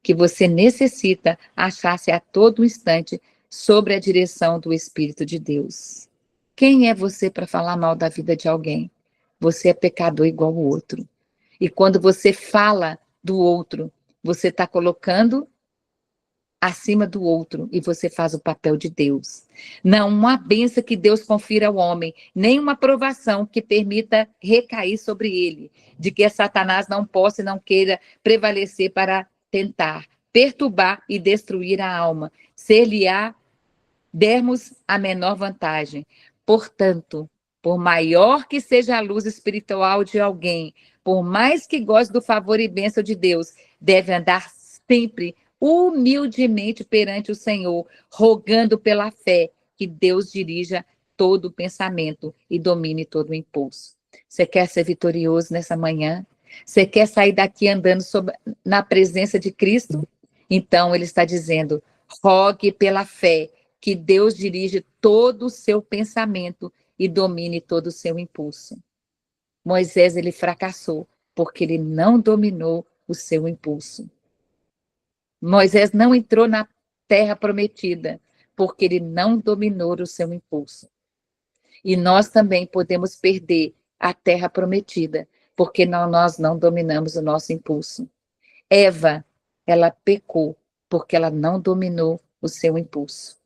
que você necessita achar-se a todo instante sobre a direção do Espírito de Deus. Quem é você para falar mal da vida de alguém? Você é pecador igual o outro. E quando você fala do outro, você está colocando acima do outro e você faz o papel de Deus. Não uma bênção que Deus confira ao homem, nem uma aprovação que permita recair sobre ele, de que Satanás não possa e não queira prevalecer para tentar perturbar e destruir a alma, ser-lhe-á dermos a menor vantagem. Portanto, por maior que seja a luz espiritual de alguém, por mais que goste do favor e bênção de Deus, deve andar sempre humildemente perante o Senhor, rogando pela fé que Deus dirija todo o pensamento e domine todo o impulso. Você quer ser vitorioso nessa manhã? Você quer sair daqui andando na presença de Cristo? Então, ele está dizendo, rogue pela fé que Deus dirige todo o seu pensamento e domine todo o seu impulso. Moisés, ele fracassou porque ele não dominou o seu impulso. Moisés não entrou na terra prometida porque ele não dominou o seu impulso. E nós também podemos perder a terra prometida porque nós não dominamos o nosso impulso. Eva, ela pecou porque ela não dominou o seu impulso.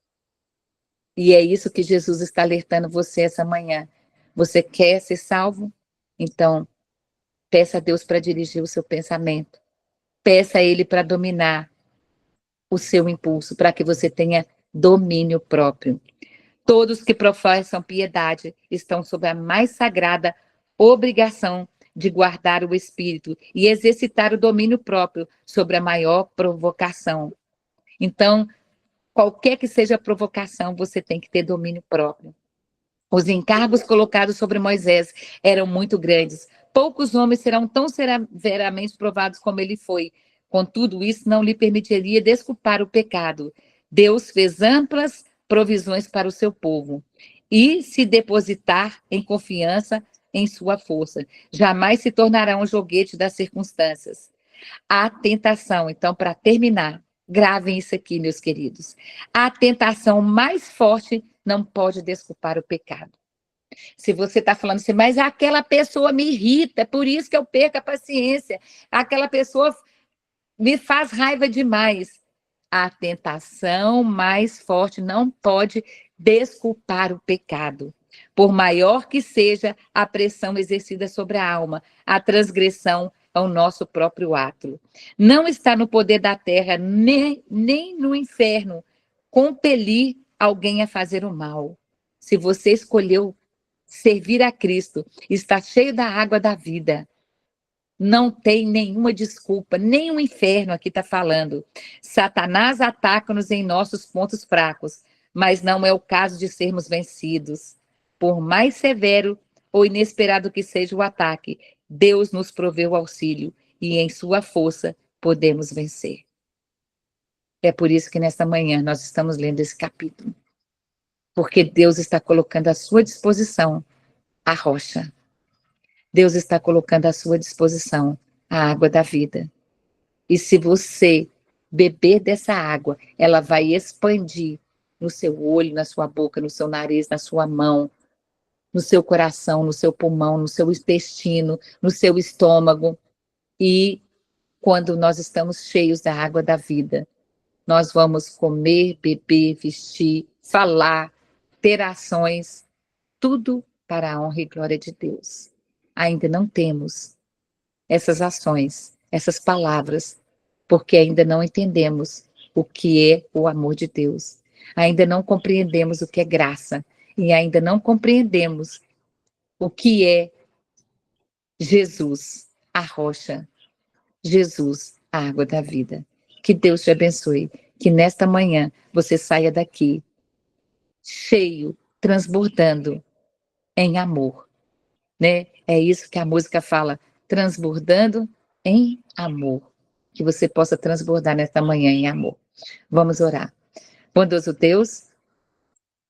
E é isso que Jesus está alertando você essa manhã. Você quer ser salvo? Então, peça a Deus para dirigir o seu pensamento. Peça a Ele para dominar o seu impulso, para que você tenha domínio próprio. Todos que professam piedade estão sob a mais sagrada obrigação de guardar o espírito e exercitar o domínio próprio sobre a maior provocação. Então, qualquer que seja a provocação, você tem que ter domínio próprio. Os encargos colocados sobre Moisés eram muito grandes. Poucos homens serão tão severamente provados como ele foi. Contudo, isso não lhe permitiria desculpar o pecado. Deus fez amplas provisões para o seu povo e se depositar em confiança em sua força. Jamais se tornará um joguete das circunstâncias. A tentação, então, para terminar, gravem isso aqui, meus queridos. A tentação mais forte não pode desculpar o pecado. Se você está falando assim, mas aquela pessoa me irrita, é por isso que eu perco a paciência. Aquela pessoa me faz raiva demais. A tentação mais forte não pode desculpar o pecado. Por maior que seja a pressão exercida sobre a alma, a transgressão é o nosso próprio ato. Não está no poder da terra, nem no inferno, compelir alguém a fazer o mal. Se você escolheu servir a Cristo, está cheio da água da vida. Não tem nenhuma desculpa, nem o inferno aqui está falando. Satanás ataca-nos em nossos pontos fracos, mas não é o caso de sermos vencidos. Por mais severo ou inesperado que seja o ataque, Deus nos proveu auxílio e em sua força podemos vencer. É por isso que nesta manhã nós estamos lendo esse capítulo. Porque Deus está colocando à sua disposição a rocha. Deus está colocando à sua disposição a água da vida. E se você beber dessa água, ela vai expandir no seu olho, na sua boca, no seu nariz, na sua mão, no seu coração, no seu pulmão, no seu intestino, no seu estômago. E quando nós estamos cheios da água da vida, nós vamos comer, beber, vestir, falar, ter ações, tudo para a honra e glória de Deus. Ainda não temos essas ações, essas palavras, porque ainda não entendemos o que é o amor de Deus. Ainda não compreendemos o que é graça. E ainda não compreendemos o que é Jesus, a rocha. Jesus, a água da vida. Que Deus te abençoe. Que nesta manhã você saia daqui cheio, transbordando em amor. Né? É isso que a música fala, transbordando em amor. Que você possa transbordar nesta manhã em amor. Vamos orar. Bondoso Deus,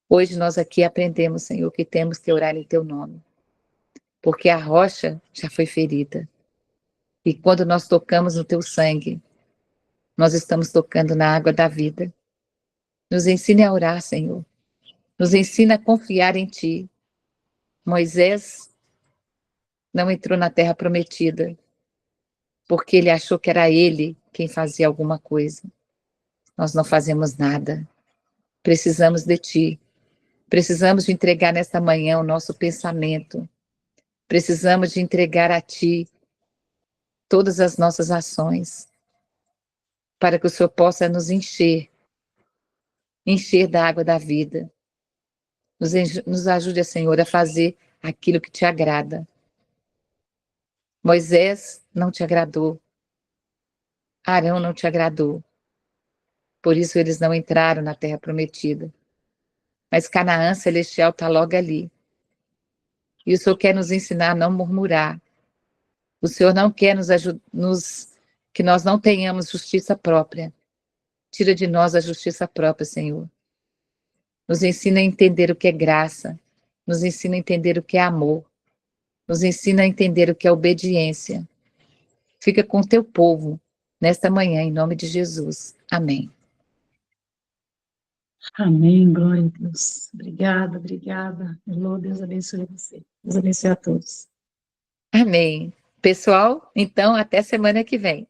hoje nós aqui aprendemos, Senhor, que temos que orar em Teu nome. Porque a rocha já foi ferida. E quando nós tocamos no Teu sangue, nós estamos tocando na água da vida. Nos ensine a orar, Senhor. Nos ensina a confiar em Ti. Moisés não entrou na terra prometida, porque ele achou que era ele quem fazia alguma coisa. Nós não fazemos nada. Precisamos de Ti. Precisamos de entregar nesta manhã o nosso pensamento. Precisamos de entregar a Ti todas as nossas ações, para que o Senhor possa nos encher da água da vida. Nos ajude, Senhor, a fazer aquilo que Te agrada. Moisés não Te agradou. Arão não Te agradou. Por isso eles não entraram na terra prometida. Mas Canaã celestial está logo ali. E o Senhor quer nos ensinar a não murmurar. O Senhor não quer que nós não tenhamos justiça própria. Tira de nós a justiça própria, Senhor. Nos ensina a entender o que é graça. Nos ensina a entender o que é amor. Nos ensina a entender o que é obediência. Fica com o Teu povo nesta manhã, em nome de Jesus. Amém. Amém, glória a Deus. Obrigada, obrigada. Elô, Deus abençoe você. Deus abençoe a todos. Amém. Pessoal, então até semana que vem.